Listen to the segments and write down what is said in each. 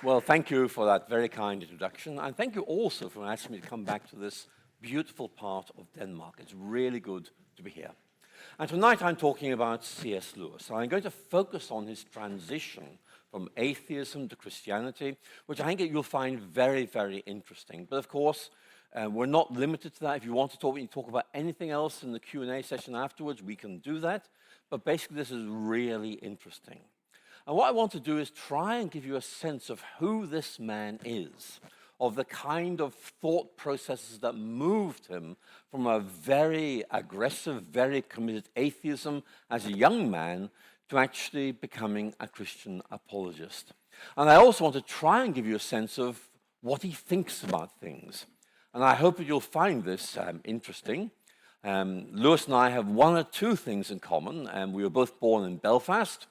Well, thank you for that very kind introduction, and thank you also for asking me to come back to this beautiful part of Denmark. It's really good to be here. And tonight I'm talking about C.S. Lewis. I'm going to focus on his transition from atheism to Christianity, which I think you'll find very, very interesting. But of course, we're not limited to that. If you want to talk about anything else in the Q&A session afterwards, we can do that. But basically, this is really interesting. And what I want to do is try and give you a sense of who this man is, of the kind of thought processes that moved him from a very aggressive, very committed atheism as a young man to actually becoming a Christian apologist. And I also want to try and give you a sense of what he thinks about things. And I hope that you'll find this interesting. Lewis and I have one or two things in common. We were both born in Belfast.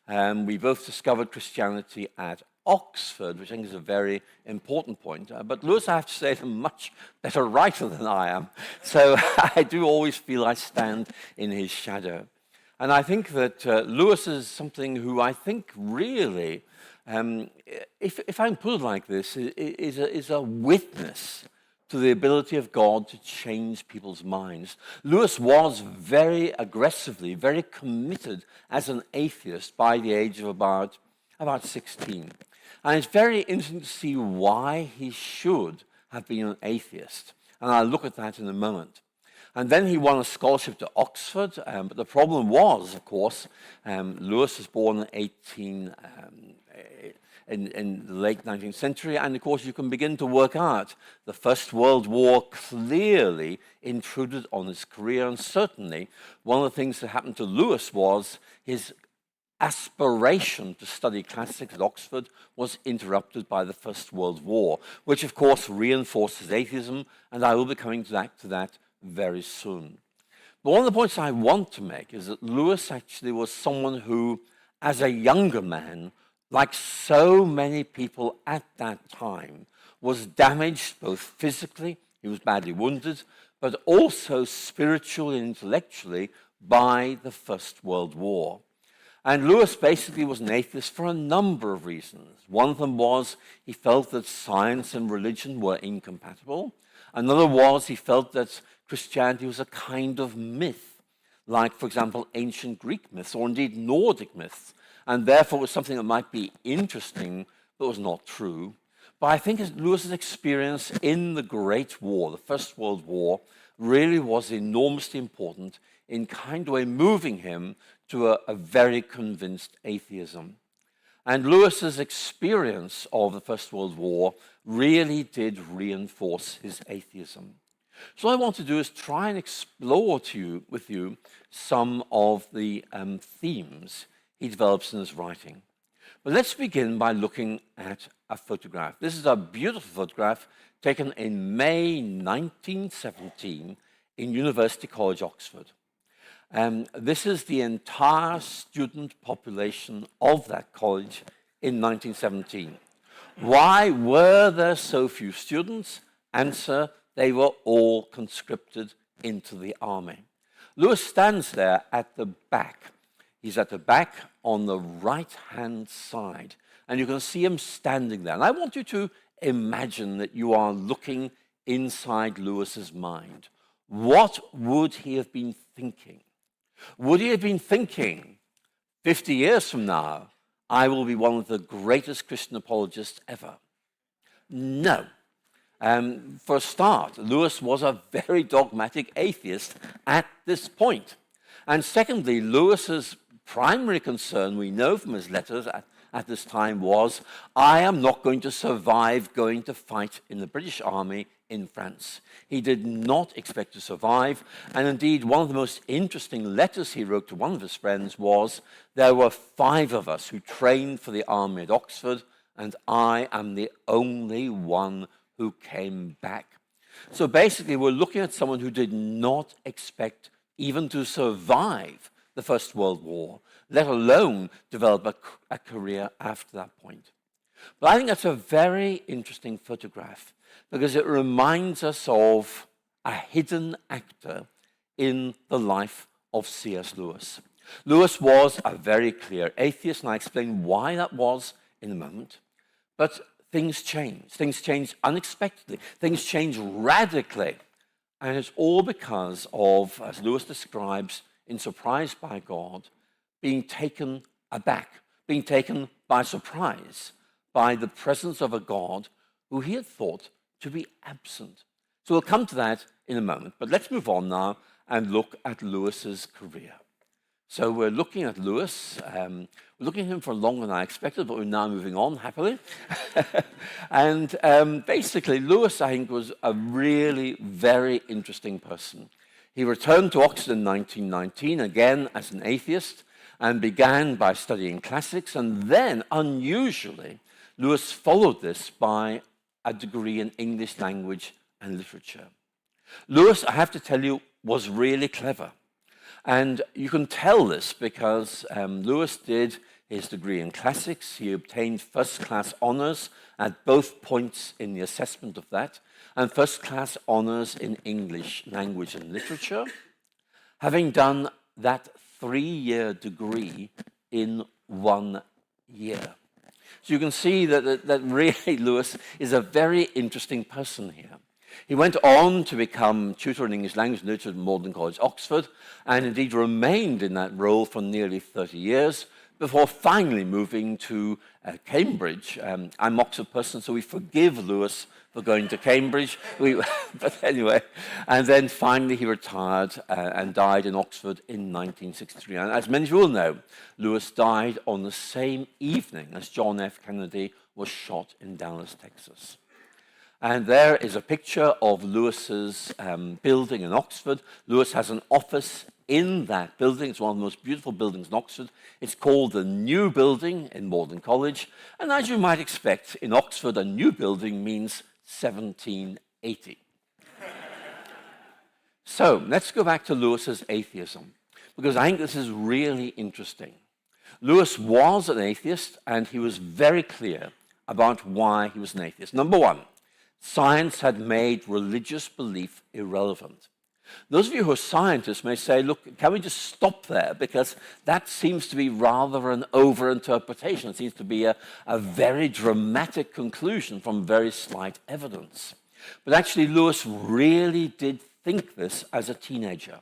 We both discovered Christianity at Oxford, which I think is a very important point. But Lewis, I have to say, is a much better writer than I am. So I do always feel I stand in his shadow. And I think that Lewis is something who I think really, if I can put it like this, is a witness to the ability of God to change people's minds. Lewis was very aggressively, very committed as an atheist by the age of about 16. And it's very interesting to see why he should have been an atheist. And I'll look at that in a moment. And then he won a scholarship to Oxford, but the problem was, of course, Lewis was born in the late 19th century, and of course you can begin to work out the First World War clearly intruded on his career, and certainly one of the things that happened to Lewis was his aspiration to study classics at Oxford was interrupted by the First World War, which of course reinforced his atheism, and I will be coming to that very soon. But one of the points I want to make is that Lewis actually was someone who, as a younger man, like so many people at that time, was damaged both physically, he was badly wounded, but also spiritually and intellectually by the First World War. And Lewis basically was an atheist for a number of reasons. One of them was he felt that science and religion were incompatible. Another was he felt that Christianity was a kind of myth, like, for example, ancient Greek myths, or indeed Nordic myths, and therefore was something that might be interesting, but was not true. But I think Lewis's experience in the Great War, the First World War, really was enormously important in kind of way moving him to a very convinced atheism. And Lewis's experience of the First World War really did reinforce his atheism. So what I want to do is try and explore with you some of the themes he develops in his writing. But let's begin by looking at a photograph. This is a beautiful photograph taken in May 1917 in University College, Oxford. This is the entire student population of that college in 1917. Why were there so few students? Answer, they were all conscripted into the army. Lewis stands there at the back. He's at the back on the right-hand side, and you can see him standing there. And I want you to imagine that you are looking inside Lewis's mind. What would he have been thinking? Would he have been thinking, 50 years from now, I will be one of the greatest Christian apologists ever? No. For a start, Lewis was a very dogmatic atheist at this point. And secondly, Lewis's primary concern, we know from his letters at this time, was, I am not going to survive going to fight in the British Army in France. He did not expect to survive, and indeed one of the most interesting letters he wrote to one of his friends was, there were 5 of us who trained for the army at Oxford, and I am the only one who came back. So basically we're looking at someone who did not expect even to survive the First World War, let alone develop a career after that point. But I think that's a very interesting photograph because it reminds us of a hidden actor in the life of C.S. Lewis. Lewis was a very clear atheist, and I explain why that was in a moment. But things change. Things change unexpectedly. Things change radically. And it's all because of, as Lewis describes, in Surprised by God, being taken aback, being taken by surprise by the presence of a God who he had thought to be absent. So we'll come to that in a moment. But let's move on now and look at Lewis's career. So we're looking at Lewis. We're looking at him for longer than I expected, but we're now moving on happily. And basically, Lewis, I think, was a really very interesting person. He returned to Oxford in 1919, again as an atheist, and began by studying classics. And then, unusually, Lewis followed this by a degree in English language and literature. Lewis, I have to tell you, was really clever. And you can tell this because Lewis did his degree in classics. He obtained first-class honors at both points in the assessment of that, and first-class honors in English language and literature, having done that 3-year degree in 1 year. So you can see that really Lewis is a very interesting person here. He went on to become tutor in English language and literature at Magdalen College, Oxford, and indeed remained in that role for nearly 30 years before finally moving to Cambridge. I'm an Oxford person, so we forgive Lewis for going to Cambridge. But anyway, and then finally he retired and died in Oxford in 1963. And as many of you will know, Lewis died on the same evening as John F. Kennedy was shot in Dallas, Texas. And there is a picture of Lewis's building in Oxford. Lewis has an office in that building. It's one of the most beautiful buildings in Oxford. It's called the New Building in Magdalen College. And as you might expect, in Oxford, a new building means 1780. So let's go back to Lewis's atheism, because I think this is really interesting. Lewis was an atheist, and he was very clear about why he was an atheist. Number one, science had made religious belief irrelevant. Those of you who are scientists may say, look, can we just stop there? Because that seems to be rather an overinterpretation. It seems to be a very dramatic conclusion from very slight evidence. But actually, Lewis really did think this as a teenager.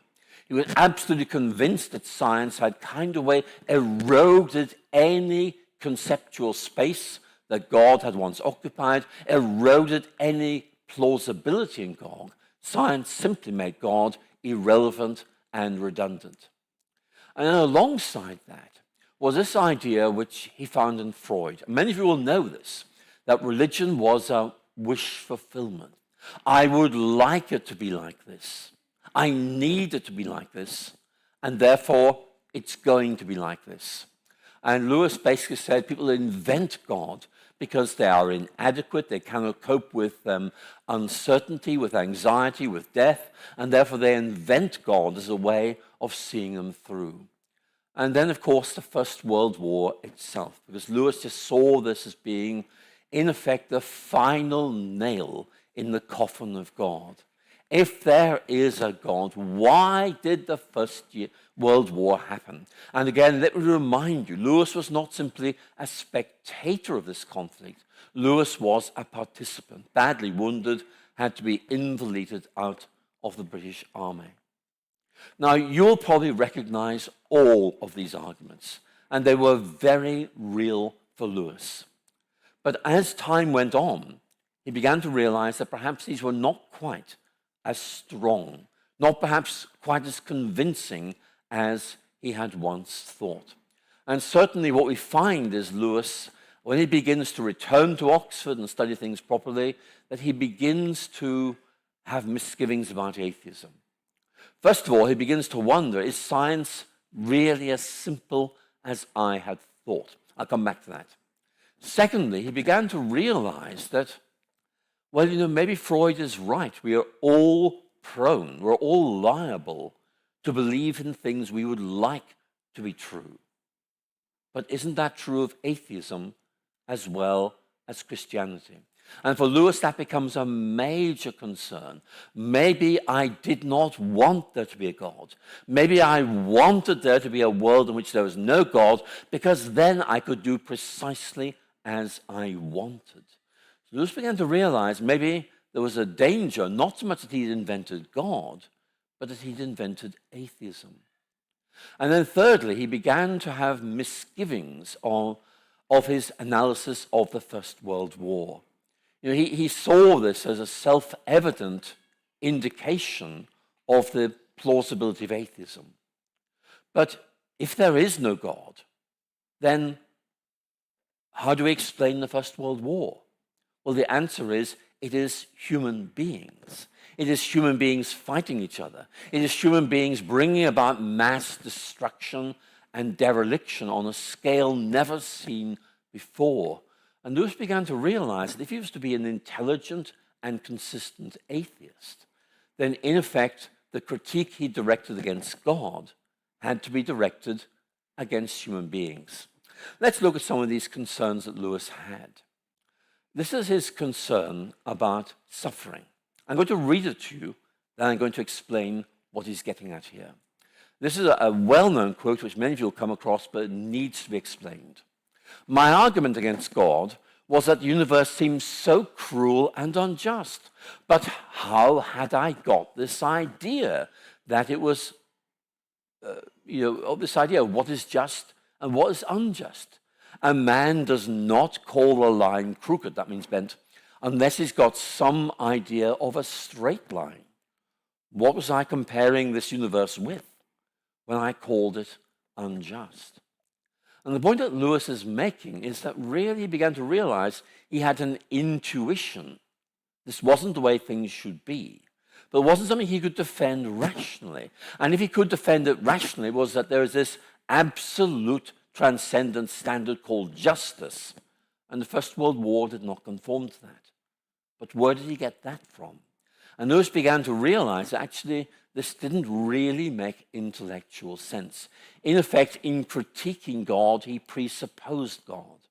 He was absolutely convinced that science had kind of way eroded any conceptual space that God had once occupied, eroded any plausibility in God. Science simply made God irrelevant and redundant. And then alongside that was this idea which he found in Freud. Many of you will know this, that religion was a wish fulfillment. I would like it to be like this. I need it to be like this. And therefore, it's going to be like this. And Lewis basically said people invent God because they are inadequate, they cannot cope with uncertainty, with anxiety, with death, and therefore they invent God as a way of seeing them through. And then, of course, the First World War itself, because Lewis just saw this as being, in effect, the final nail in the coffin of God. If there is a God, why did the First World War happen? And again, let me remind you, Lewis was not simply a spectator of this conflict. Lewis was a participant, badly wounded, had to be invalided out of the British Army. Now, you'll probably recognize all of these arguments, and they were very real for Lewis. But as time went on, he began to realize that perhaps these were not quite as strong, not perhaps quite as convincing as he had once thought. And certainly what we find is Lewis, when he begins to return to Oxford and study things properly, that he begins to have misgivings about atheism. First of all, he begins to wonder, is science really as simple as I had thought? I'll come back to that. Secondly, he began to realize that, well, maybe Freud is right. We are all prone, we're all liable to believe in things we would like to be true. But isn't that true of atheism as well as Christianity? And for Lewis, that becomes a major concern. Maybe I did not want there to be a God. Maybe I wanted there to be a world in which there was no God, because then I could do precisely as I wanted. So Lewis began to realize maybe there was a danger, not so much that he'd invented God, but that he'd invented atheism. And then thirdly, he began to have misgivings of his analysis of the First World War. He saw this as a self-evident indication of the plausibility of atheism. But if there is no God, then how do we explain the First World War? Well, the answer is it is human beings. It is human beings fighting each other. It is human beings bringing about mass destruction and dereliction on a scale never seen before. And Lewis began to realize that if he was to be an intelligent and consistent atheist, then in effect, the critique he directed against God had to be directed against human beings. Let's look at some of these concerns that Lewis had. This is his concern about suffering. I'm going to read it to you, then I'm going to explain what he's getting at here. This is a well-known quote which many of you will come across, but it needs to be explained. My argument against God was that the universe seems so cruel and unjust. But how had I got this idea that it was, this idea of what is just and what is unjust? A man does not call a line crooked, that means bent, unless he's got some idea of a straight line. What was I comparing this universe with when I called it unjust? And the point that Lewis is making is that really he began to realize he had an intuition. This wasn't the way things should be. But it wasn't something he could defend rationally. And if he could defend it rationally, it was that there is this absolute transcendent standard called justice. And the First World War did not conform to that. But where did he get that from? And Lewis began to realize that actually this didn't really make intellectual sense. In effect, in critiquing God, he presupposed God.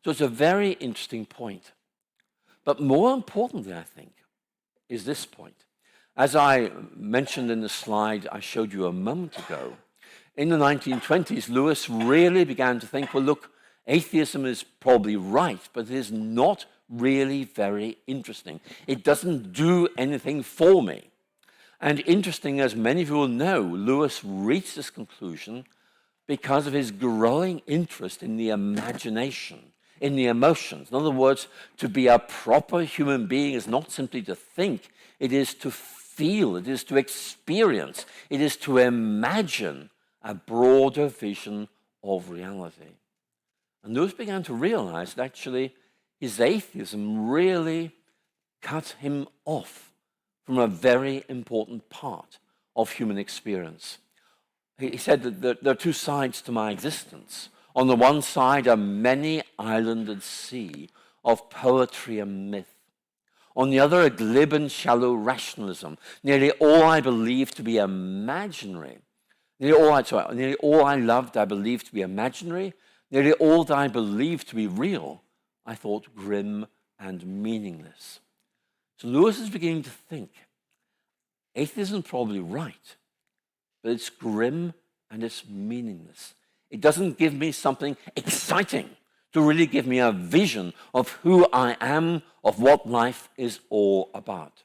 So it's a very interesting point. But more importantly, I think, is this point. As I mentioned in the slide I showed you a moment ago, in the 1920s, Lewis really began to think, well, look, atheism is probably right, but it is not really very interesting. It doesn't do anything for me. And interesting, as many of you will know, Lewis reached this conclusion because of his growing interest in the imagination, in the emotions. In other words, to be a proper human being is not simply to think, it is to feel, it is to experience, it is to imagine a broader vision of reality. And Lewis began to realize that actually his atheism really cut him off from a very important part of human experience. He said that there are two sides to my existence. On the one side, a many-islanded sea of poetry and myth. On the other, a glib and shallow rationalism. Nearly all I believe to be imaginary. Nearly all I loved I believed to be imaginary. Nearly all that I believed to be real, I thought grim and meaningless. So Lewis is beginning to think, atheism is probably right, but it's grim and it's meaningless. It doesn't give me something exciting to really give me a vision of who I am, of what life is all about.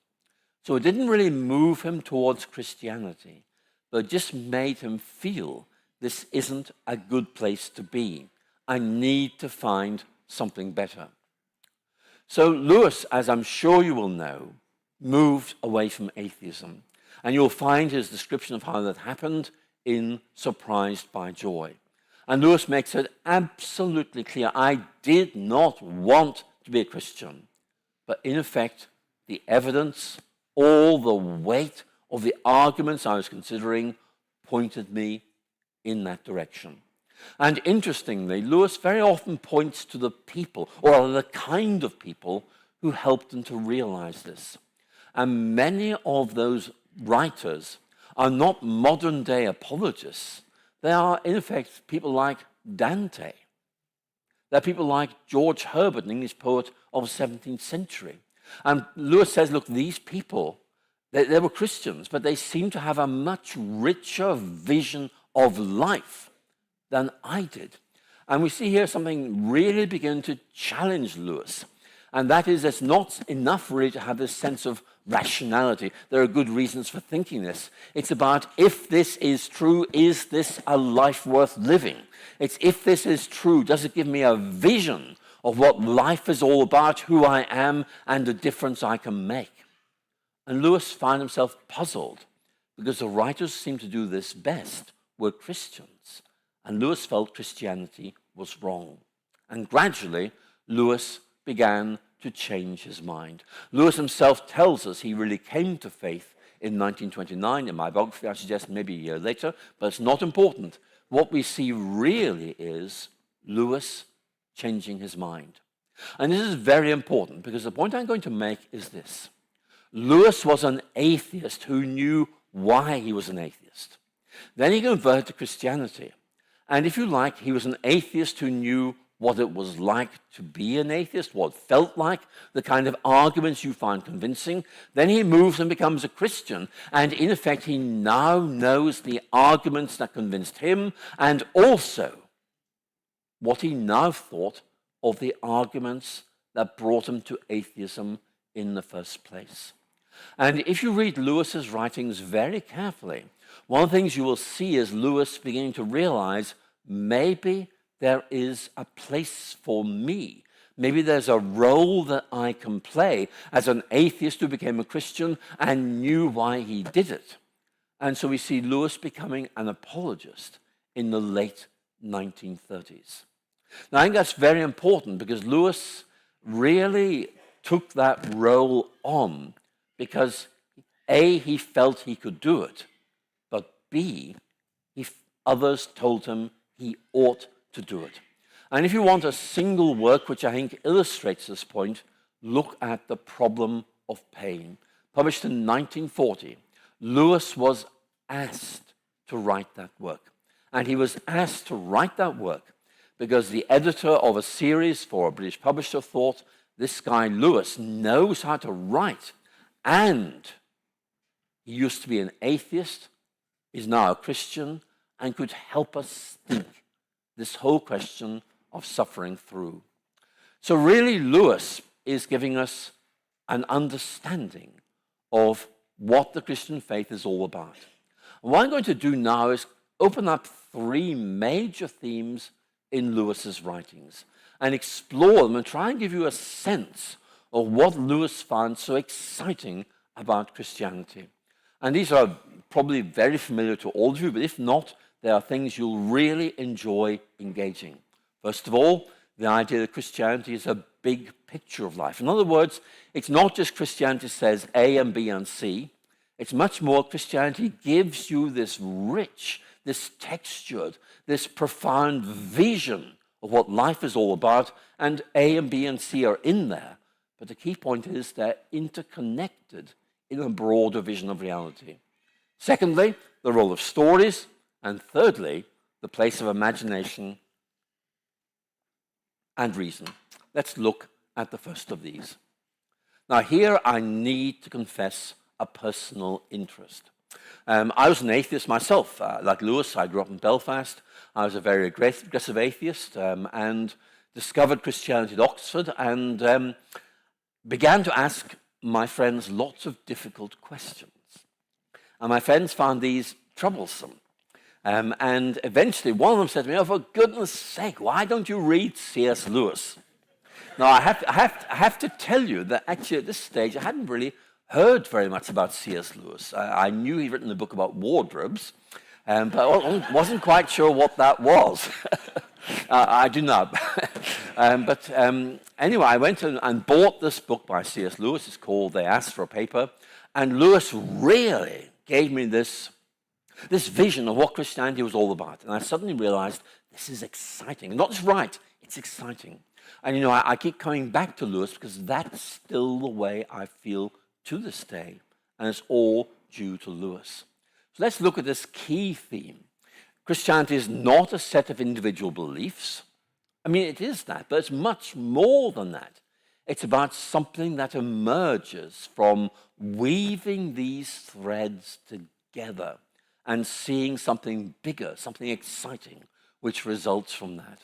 So it didn't really move him towards Christianity, but it just made him feel this isn't a good place to be. I need to find something better. So Lewis, as I'm sure you will know, moved away from atheism. And you'll find his description of how that happened in Surprised by Joy. And Lewis makes it absolutely clear, I did not want to be a Christian. But in effect, the evidence, all the weight of the arguments I was considering pointed me in that direction. And interestingly, Lewis very often points to the people, or the kind of people, who helped him to realize this. And many of those writers are not modern-day apologists. They are, in effect, people like Dante. They're people like George Herbert, an English poet of the 17th century. And Lewis says, look, these people, they were Christians, but they seem to have a much richer vision of life than I did. And we see here something really begin to challenge Lewis. And that is, it's not enough really to have this sense of rationality. There are good reasons for thinking this. It's about, if this is true, is this a life worth living? It's, if this is true, does it give me a vision of what life is all about, who I am, and the difference I can make? And Lewis found himself puzzled, because the writers seemed to do this best were Christians. And Lewis felt Christianity was wrong. And gradually, Lewis began to change his mind. Lewis himself tells us he really came to faith in 1929. In my biography, I suggest maybe a year later, but it's not important. What we see really is Lewis changing his mind. And this is very important, because the point I'm going to make is this. Lewis was an atheist who knew why he was an atheist. Then he converted to Christianity. And if you like, he was an atheist who knew what it was like to be an atheist, what it felt like, the kind of arguments you find convincing. Then he moves and becomes a Christian. And in effect, he now knows the arguments that convinced him, and also what he now thought of the arguments that brought him to atheism in the first place. And if you read Lewis's writings very carefully, one of the things you will see is Lewis beginning to realize, maybe there is a place for me. Maybe there's a role that I can play as an atheist who became a Christian and knew why he did it. And so we see Lewis becoming an apologist in the late 1930s. Now, I think that's very important, because Lewis really took that role on because, A, he felt he could do it, but B, others told him he ought to do it. And if you want a single work which I think illustrates this point, look at The Problem of Pain. Published in 1940, Lewis was asked to write that work. And he was asked to write that work because the editor of a series for a British publisher thought, this guy Lewis knows how to write, and he used to be an atheist, is now a Christian, and could help us think this whole question of suffering through. So really, Lewis is giving us an understanding of what the Christian faith is all about. And what I'm going to do now is open up three major themes in Lewis's writings and explore them and try and give you a sense of what Lewis found so exciting about Christianity. And these are probably very familiar to all of you, but if not, there are things you'll really enjoy engaging. First of all, the idea that Christianity is a big picture of life. In other words, it's not just Christianity says A and B and C. It's much more Christianity gives you this rich, this textured, this profound vision of what life is all about, and A and B and C are in there. But the key point is they're interconnected in a broader vision of reality. Secondly, the role of stories. And thirdly, the place of imagination and reason. Let's look at the first of these. Now, here I need to confess a personal interest. I was an atheist myself. Like Lewis, I grew up in Belfast. I was a very aggressive atheist and discovered Christianity at Oxford and began to ask my friends lots of difficult questions. And my friends found these troublesome. And eventually one of them said to me, oh, for goodness sake, why don't you read C.S. Lewis? Now, I have to tell you that actually at this stage I hadn't really heard very much about C.S. Lewis. I knew he'd written a book about wardrobes, but I wasn't quite sure what that was. I do not. Anyway, I went and bought this book by C.S. Lewis. It's called They Asked for a Paper. And Lewis really gave me this vision of what Christianity was all about. And I suddenly realized this is exciting. Not just right, it's exciting. And, I keep coming back to Lewis because that's still the way I feel to this day. And it's all due to Lewis. So let's look at this key theme. Christianity is not a set of individual beliefs. I mean, it is that, but it's much more than that. It's about something that emerges from weaving these threads together and seeing something bigger, something exciting, which results from that.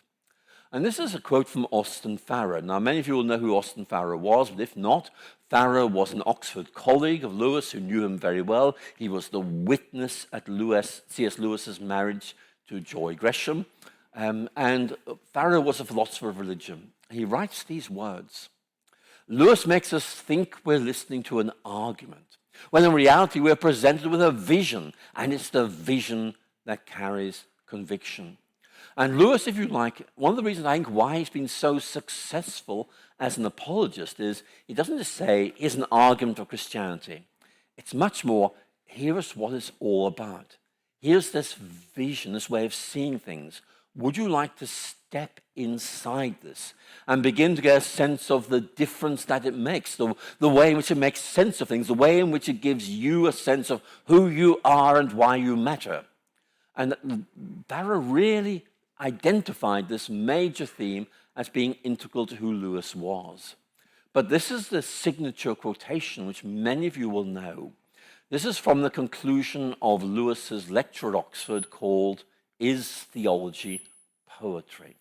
And this is a quote from Austin Farrer. Now, many of you will know who Austin Farrer was, but if not, Farrer was an Oxford colleague of Lewis who knew him very well. He was the witness at C.S. Lewis's marriage to Joy Gresham. And Farrer was a philosopher of religion. He writes these words: Lewis makes us think we're listening to an argument, when in reality we're presented with a vision, and it's the vision that carries conviction. And Lewis, if you like, one of the reasons I think why he's been so successful as an apologist is he doesn't just say, here's an argument of Christianity. It's much more, here's what it's all about. Here's this vision, this way of seeing things. Would you like to step inside this and begin to get a sense of the difference that it makes, the way in which it makes sense of things, the way in which it gives you a sense of who you are and why you matter? And Farrer really identified this major theme as being integral to who Lewis was. But this is the signature quotation, which many of you will know. This is from the conclusion of Lewis's lecture at Oxford called, Is Theology Poetry?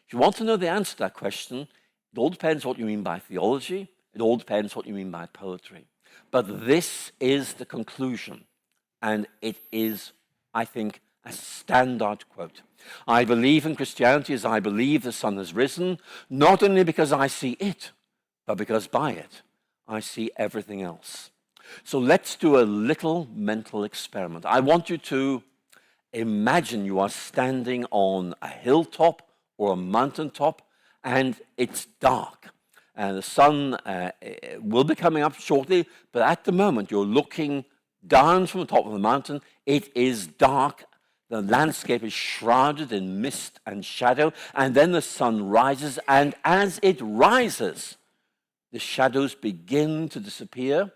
If you want to know the answer to that question, it all depends what you mean by theology. It all depends what you mean by poetry. But this is the conclusion, and it is, I think, a standout quote. I believe in Christianity as I believe the sun has risen, not only because I see it, but because by it I see everything else. So let's do a little mental experiment. I want you to imagine you are standing on a hilltop or a mountaintop, and it's dark. And the sun will be coming up shortly, but at the moment you're looking down from the top of the mountain. It is dark. The landscape is shrouded in mist and shadow, and then the sun rises, and as it rises, the shadows begin to disappear.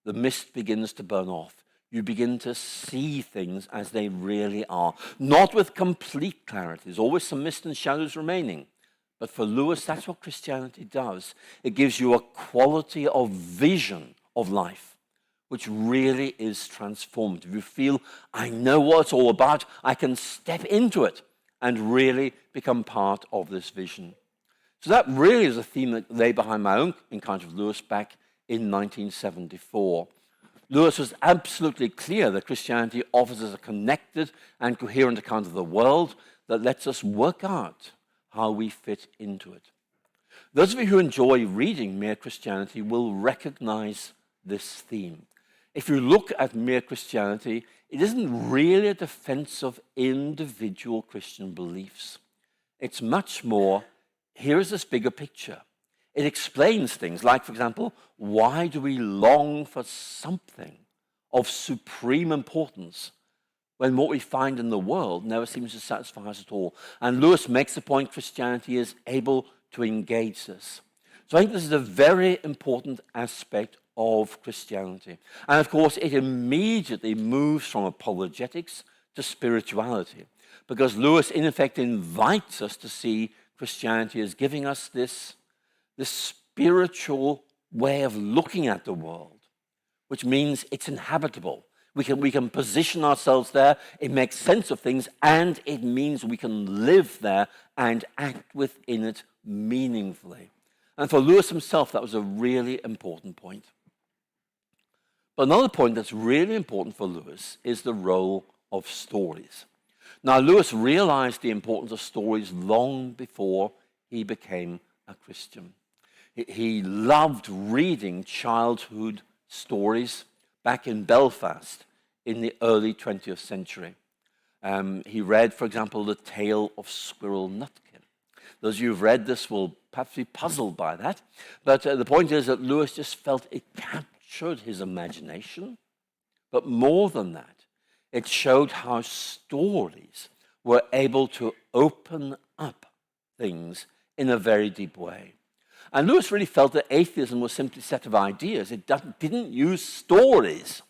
The mist begins to burn off. You begin to see things as they really are, not with complete clarity. There's always some mist and shadows remaining. But for Lewis, that's what Christianity does. It gives you a quality of vision of life, which really is transformative. You feel, I know what it's all about. I can step into it and really become part of this vision. So that really is a theme that lay behind my own encounter with Lewis back in 1974. Lewis was absolutely clear that Christianity offers us a connected and coherent account of the world that lets us work out how we fit into it. Those of you who enjoy reading Mere Christianity will recognize this theme. If you look at Mere Christianity, it isn't really a defense of individual Christian beliefs. It's much more, here is this bigger picture. It explains things like, for example, why do we long for something of supreme importance when what we find in the world never seems to satisfy us at all? And Lewis makes the point Christianity is able to engage this. So I think this is a very important aspect of Christianity. And of course, it immediately moves from apologetics to spirituality, because Lewis, in effect, invites us to see Christianity as giving us this spiritual way of looking at the world, which means it's inhabitable. We can position ourselves there, it makes sense of things, and it means we can live there and act within it meaningfully. And for Lewis himself, that was a really important point. But another point that's really important for Lewis is the role of stories. Now, Lewis realized the importance of stories long before he became a Christian. He loved reading childhood stories back in Belfast in the early 20th century. He read, for example, The Tale of Squirrel Nutkin. Those of you who've read this will perhaps be puzzled by that. But the point is that Lewis just felt it captured his imagination. But more than that, it showed how stories were able to open up things in a very deep way. And Lewis really felt that atheism was simply a set of ideas. It didn't use stories.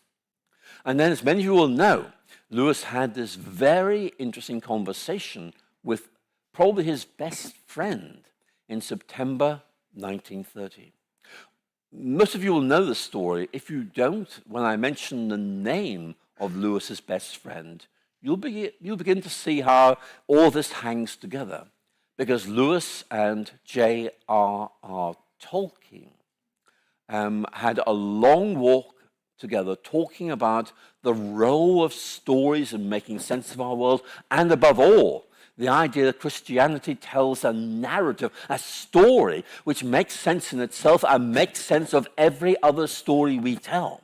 And then, as many of you will know, Lewis had this very interesting conversation with probably his best friend in September 1930. Most of you will know the story. If you don't, when I mention the name of Lewis's best friend, you'll begin to see how all this hangs together. because Lewis and J.R.R. Tolkien had a long walk together talking about the role of stories in making sense of our world, and above all, the idea that Christianity tells a narrative, a story, which makes sense in itself and makes sense of every other story we tell.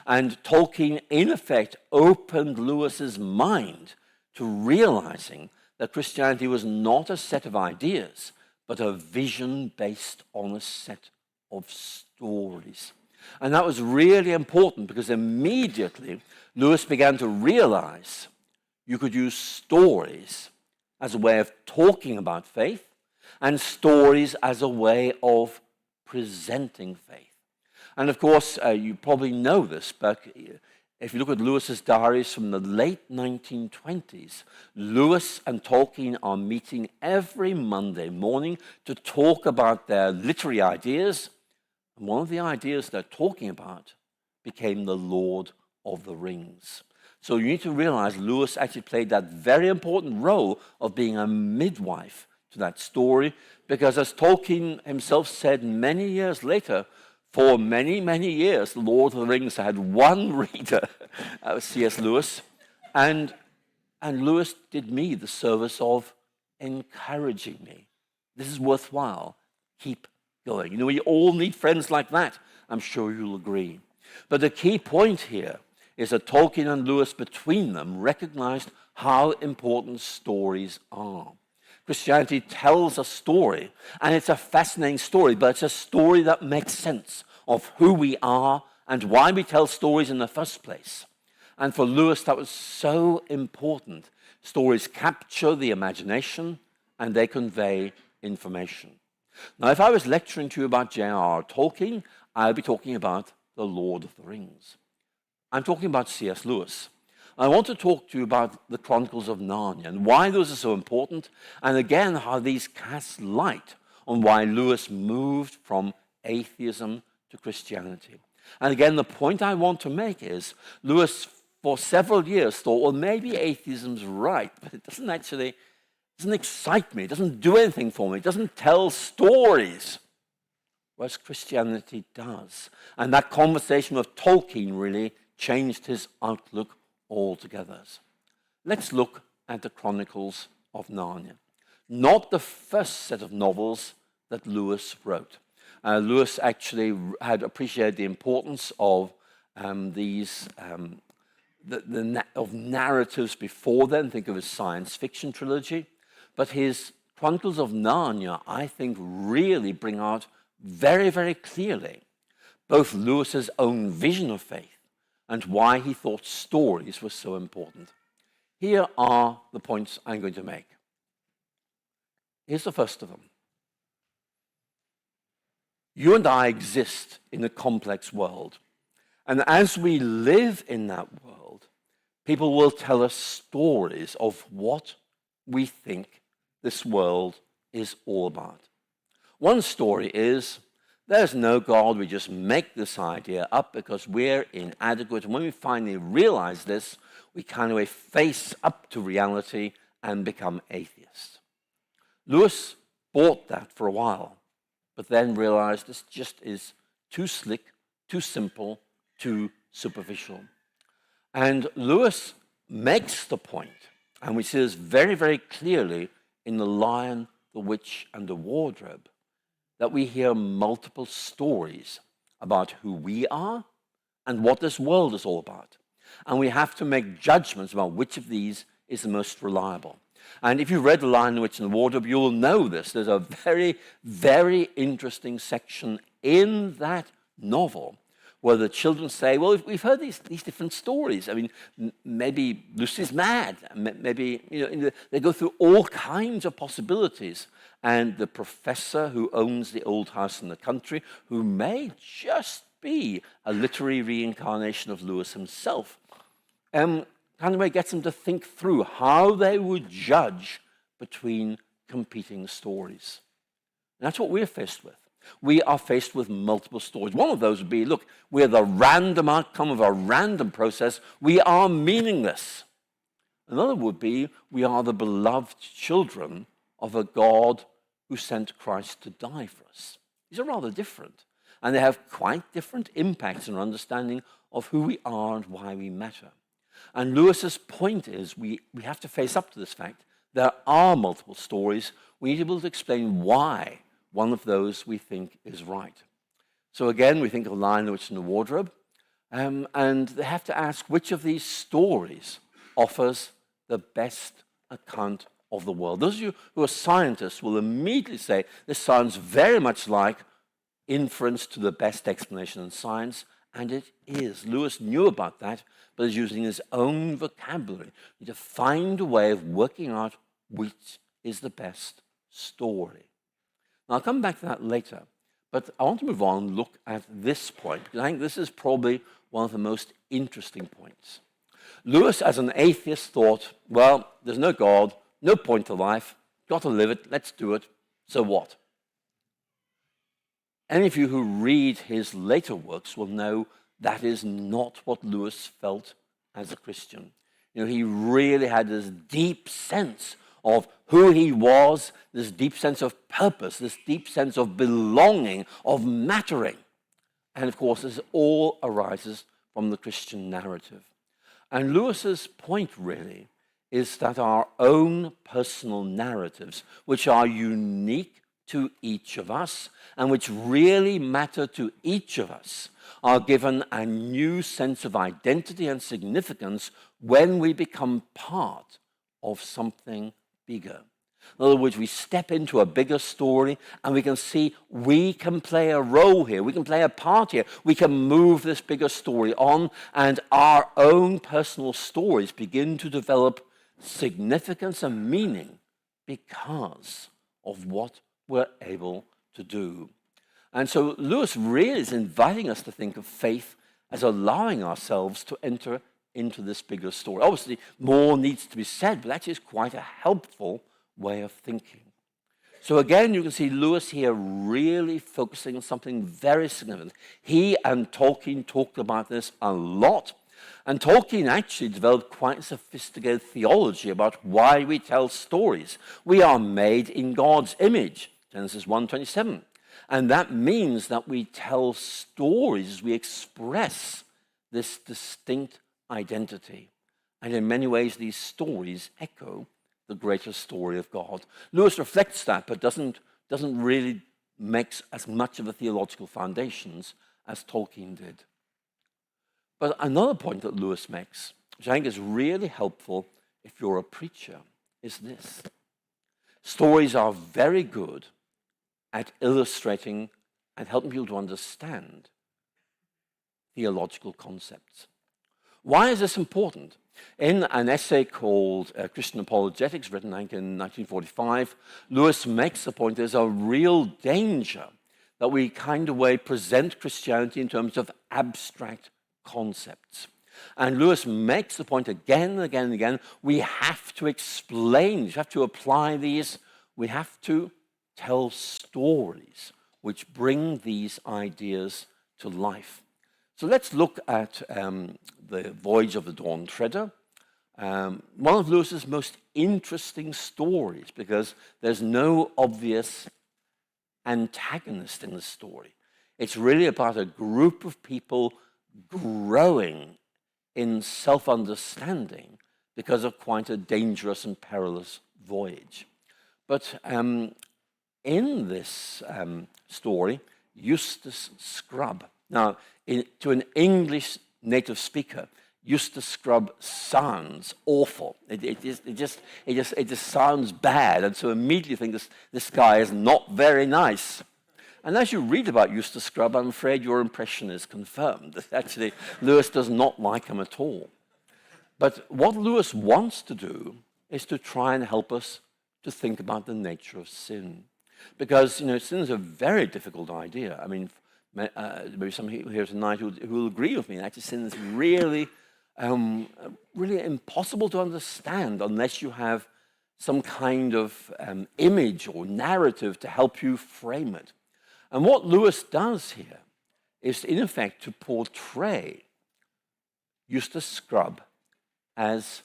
And Tolkien, in effect, opened Lewis's mind to realizing that Christianity was not a set of ideas, but a vision based on a set of stories. And that was really important because immediately Lewis began to realize you could use stories as a way of talking about faith and stories as a way of presenting faith. And of course, you probably know this, but if you look at Lewis's diaries from the late 1920s, Lewis and Tolkien are meeting every Monday morning to talk about their literary ideas. And one of the ideas they're talking about became the Lord of the Rings. So you need to realize Lewis actually played that very important role of being a midwife to that story, because as Tolkien himself said many years later, for many, many years, The Lord of the Rings had one reader, C.S. Lewis, and Lewis did me the service of encouraging me. This is worthwhile. Keep going. You know, we all need friends like that. I'm sure you'll agree. But the key point here is that Tolkien and Lewis, between them, recognized how important stories are. Christianity tells a story, and it's a fascinating story, but it's a story that makes sense of who we are and why we tell stories in the first place. And for Lewis, that was so important. Stories capture the imagination, and they convey information. Now, if I was lecturing to you about J.R.R. Tolkien, I'd be talking about The Lord of the Rings. I'm talking about C.S. Lewis. I want to talk to you about the Chronicles of Narnia and why those are so important, and again, how these cast light on why Lewis moved from atheism to Christianity. And again, the point I want to make is Lewis, for several years, thought, well, maybe atheism's right, but it doesn't excite me, it doesn't do anything for me, it doesn't tell stories, whereas Christianity does. And that conversation with Tolkien really changed his outlook altogether. Let's look at the Chronicles of Narnia. Not the first set of novels that Lewis wrote. Lewis actually had appreciated the importance of of narratives before then. Think of his science fiction trilogy. But his Chronicles of Narnia, I think, really bring out very, very clearly both Lewis's own vision of faith and why he thought stories were so important. Here are the points I'm going to make. Here's the first of them. You and I exist in a complex world. And as we live in that world, people will tell us stories of what we think this world is all about. One story is, there's no God, we just make this idea up because we're inadequate. And when we finally realize this, we kind of face up to reality and become atheists. Lewis bought that for a while, but then realized this just is too slick, too simple, too superficial. And Lewis makes the point, and we see this very, very clearly in The Lion, the Witch, and the Wardrobe, that we hear multiple stories about who we are and what this world is all about. And we have to make judgments about which of these is the most reliable. And if you've read The Lion, the Witch, and the Wardrobe, you'll know this. There's a very, very interesting section in that novel where the children say, well, we've heard these different stories. I mean, maybe Lucy's mad. Maybe, they go through all kinds of possibilities. And the professor who owns the old house in the country, who may just be a literary reincarnation of Lewis himself, kind of gets them to think through how they would judge between competing stories. And that's what we're faced with. We are faced with multiple stories. One of those would be, look, we're the random outcome of a random process. We are meaningless. Another would be, we are the beloved children of a God who sent Christ to die for us. These are rather different, and they have quite different impacts on our understanding of who we are and why we matter. And Lewis's point is we have to face up to this fact. There are multiple stories. We need to be able to explain why one of those we think is right. So again, we think of a lion which is in the wardrobe, and they have to ask which of these stories offers the best account of the world. Those of you who are scientists will immediately say, this sounds very much like inference to the best explanation in science, and it is. Lewis knew about that, but is using his own vocabulary to find a way of working out which is the best story. Now, I'll come back to that later, but I want to move on and look at this point, because I think this is probably one of the most interesting points. Lewis, as an atheist, thought, well, there's no God, no point to life, got to live it, let's do it, so what? Any of you who read his later works will know that is not what Lewis felt as a Christian. You know, he really had this deep sense of who he was, this deep sense of purpose, this deep sense of belonging, of mattering. And of course, this all arises from the Christian narrative. And Lewis's point really is that our own personal narratives, which are unique to each of us and which really matter to each of us, are given a new sense of identity and significance when we become part of something bigger. In other words, we step into a bigger story and we can see we can play a role here, we can play a part here, we can move this bigger story on, and our own personal stories begin to develop significance and meaning because of what we're able to do. And so Lewis really is inviting us to think of faith as allowing ourselves to enter into this bigger story. Obviously, more needs to be said, but that is quite a helpful way of thinking. So again, you can see Lewis here really focusing on something very significant. He and Tolkien talked about this a lot, and Tolkien actually developed quite a sophisticated theology about why we tell stories. We are made in God's image, Genesis 1:27. And that means that we tell stories, we express this distinct identity. And in many ways, these stories echo the greater story of God. Lewis reflects that, but doesn't really make as much of a theological foundations as Tolkien did. But another point that Lewis makes, which I think is really helpful if you're a preacher, is this. Stories are very good at illustrating and helping people to understand theological concepts. Why is this important? In an essay called Christian Apologetics, written I think in 1945, Lewis makes the point there's a real danger that we kind of way present Christianity in terms of abstract concepts. And Lewis makes the point again and again and again, we have to explain, we have to apply these, we have to tell stories which bring these ideas to life. So let's look at the Voyage of the Dawn Treader, one of Lewis's most interesting stories because there's no obvious antagonist in the story. It's really about a group of people growing in self-understanding because of quite a dangerous and perilous voyage. But in this story, Eustace Scrubb. Now, to an English native speaker, Eustace Scrubb sounds awful. It just sounds bad, and so immediately you think this guy is not very nice. And as you read about Eustace Scrubb, I'm afraid your impression is confirmed. Actually, Lewis does not like him at all. But what Lewis wants to do is to try and help us to think about the nature of sin. Because, sin is a very difficult idea. I mean, maybe some people here tonight who will agree with me. Actually, sin is really, really impossible to understand unless you have some kind of image or narrative to help you frame it. And what Lewis does here is, in effect, to portray Eustace Scrubb as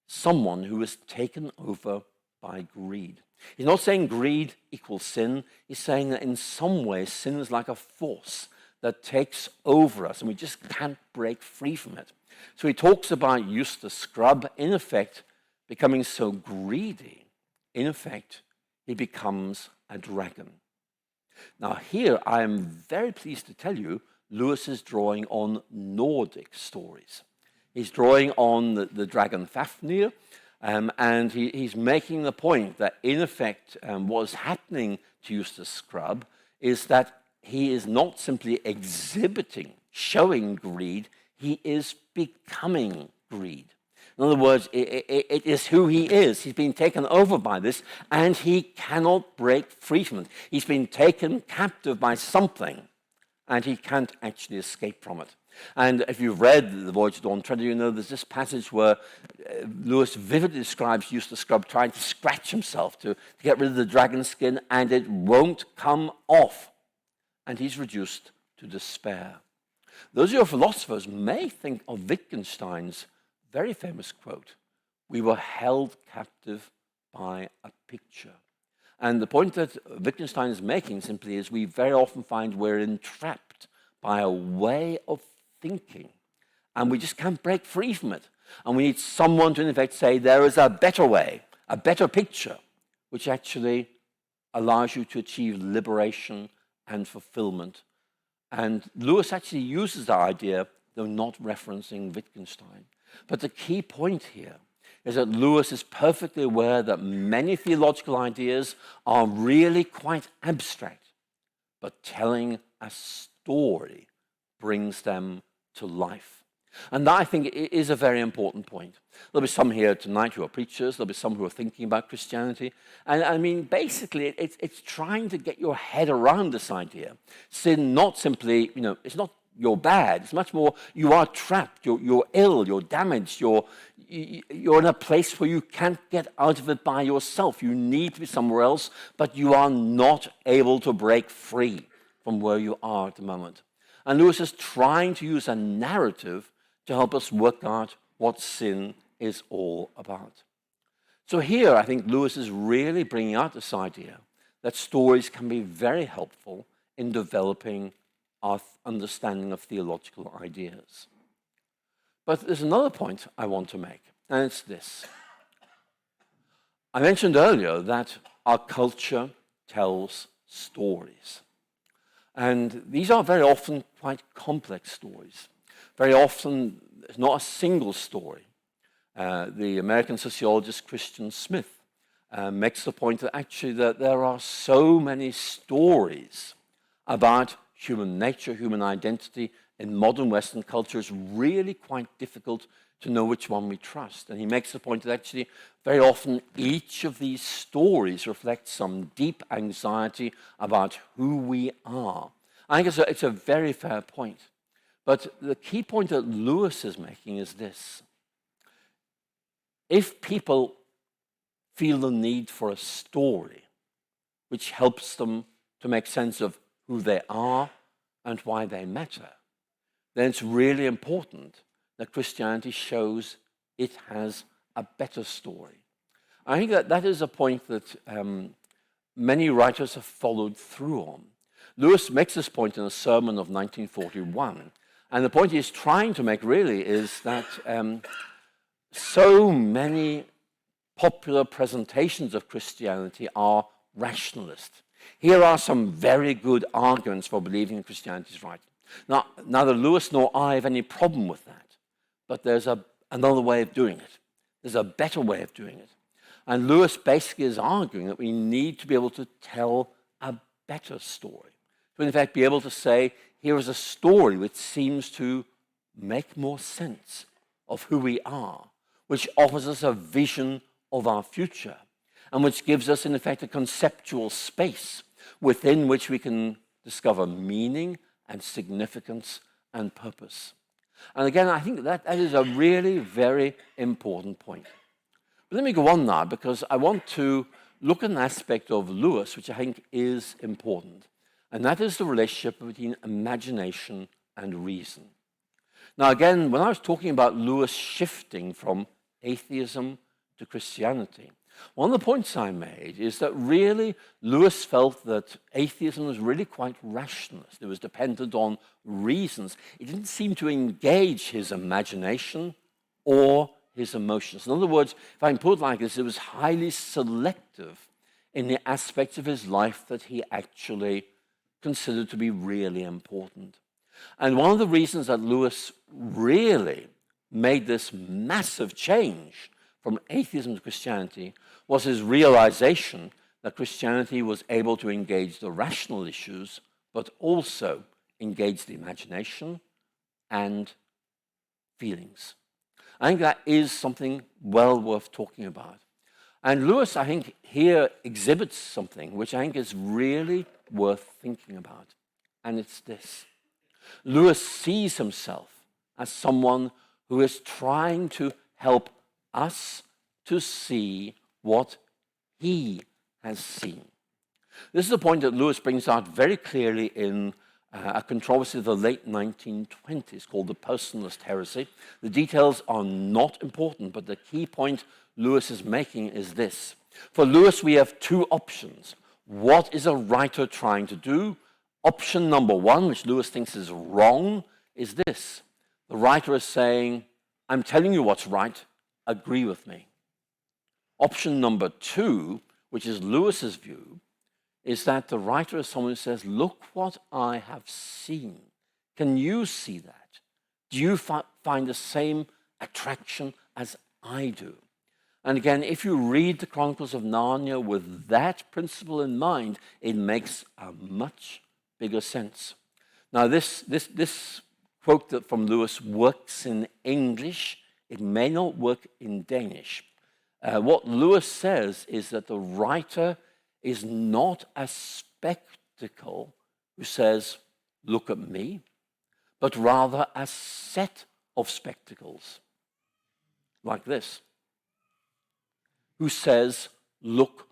someone who has taken over by greed. He's not saying greed equals sin. He's saying that in some ways sin is like a force that takes over us and we just can't break free from it. So he talks about Eustace Scrubb, in effect, becoming so greedy, in effect, he becomes a dragon. Now here I am very pleased to tell you Lewis is drawing on Nordic stories. He's drawing on the dragon Fafnir, and he's making the point that, in effect, what is happening to Eustace Scrubb is that he is not simply exhibiting, showing greed, he is becoming greed. In other words, it is who he is. He's been taken over by this, and he cannot break free from it. He's been taken captive by something, and he can't actually escape from it. And if you've read The Voyage of Dawn Treader, you know there's this passage where Lewis vividly describes Eustace Scrubb trying to scratch himself to get rid of the dragon skin, and it won't come off. And he's reduced to despair. Those of you philosophers may think of Wittgenstein's very famous quote, "We were held captive by a picture." And the point that Wittgenstein is making simply is we very often find we're entrapped by a way of thinking, and we just can't break free from it. And we need someone to, in effect, say there is a better way, a better picture, which actually allows you to achieve liberation and fulfillment. And Lewis actually uses that idea, though not referencing Wittgenstein. But the key point here is that Lewis is perfectly aware that many theological ideas are really quite abstract, but telling a story brings them to life. And that, I think, is a very important point. There'll be some here tonight who are preachers. There'll be some who are thinking about Christianity. And I mean, basically, it's trying to get your head around this idea. Sin not simply, it's not you're bad. It's much more you are trapped, you're ill, you're damaged, you're in a place where you can't get out of it by yourself. You need to be somewhere else, but you are not able to break free from where you are at the moment. And Lewis is trying to use a narrative to help us work out what sin is all about. So here, I think Lewis is really bringing out this idea that stories can be very helpful in developing our understanding of theological ideas. But there's another point I want to make, and it's this. I mentioned earlier that our culture tells stories. And these are very often quite complex stories. Very often, it's not a single story. The American sociologist Christian Smith makes the point that actually that there are so many stories about human nature, human identity in modern Western culture, it's really quite difficult to know which one we trust. And he makes the point that actually very often each of these stories reflects some deep anxiety about who we are. I think it's a very fair point. But the key point that Lewis is making is this. If people feel the need for a story which helps them to make sense of who they are and why they matter, then it's really important that Christianity shows it has a better story. I think that is a point that many writers have followed through on. Lewis makes this point in a sermon of 1941, and the point he's trying to make really is that so many popular presentations of Christianity are rationalist. Here are some very good arguments for believing Christianity is right. Now, neither Lewis nor I have any problem with that, but there's another way of doing it. There's a better way of doing it. And Lewis basically is arguing that we need to be able to tell a better story. To, in fact, be able to say, here is a story which seems to make more sense of who we are, which offers us a vision of our future, and which gives us, in effect, a conceptual space within which we can discover meaning and significance and purpose. And again, I think that is a really very important point. But let me go on now, because I want to look at an aspect of Lewis which I think is important, and that is the relationship between imagination and reason. Now again, when I was talking about Lewis shifting from atheism to Christianity. One of the points I made is that really Lewis felt that atheism was really quite rationalist. It was dependent on reasons. It didn't seem to engage his imagination or his emotions. In other words, if I can put it like this, it was highly selective in the aspects of his life that he actually considered to be really important. And one of the reasons that Lewis really made this massive change from atheism to Christianity was his realization that Christianity was able to engage the rational issues, but also engage the imagination and feelings. I think that is something well worth talking about. And Lewis, I think, here exhibits something which I think is really worth thinking about. And it's this. Lewis sees himself as someone who is trying to help us to see what he has seen. This is a point that Lewis brings out very clearly in a controversy of the late 1920s called the personalist heresy. The details are not important, but the key point Lewis is making is this. For Lewis, we have two options. What is a writer trying to do? Option number one, which Lewis thinks is wrong, is this. The writer is saying, I'm telling you what's right, agree with me. Option number two, which is Lewis's view, is that the writer is someone who says, look what I have seen. Can you see that? Do you find the same attraction as I do? And again, if you read the Chronicles of Narnia with that principle in mind, it makes a much bigger sense. Now, this quote from Lewis works in English. It may not work in Danish. What Lewis says is that the writer is not a spectacle who says, look at me, but rather a set of spectacles, like this, who says, look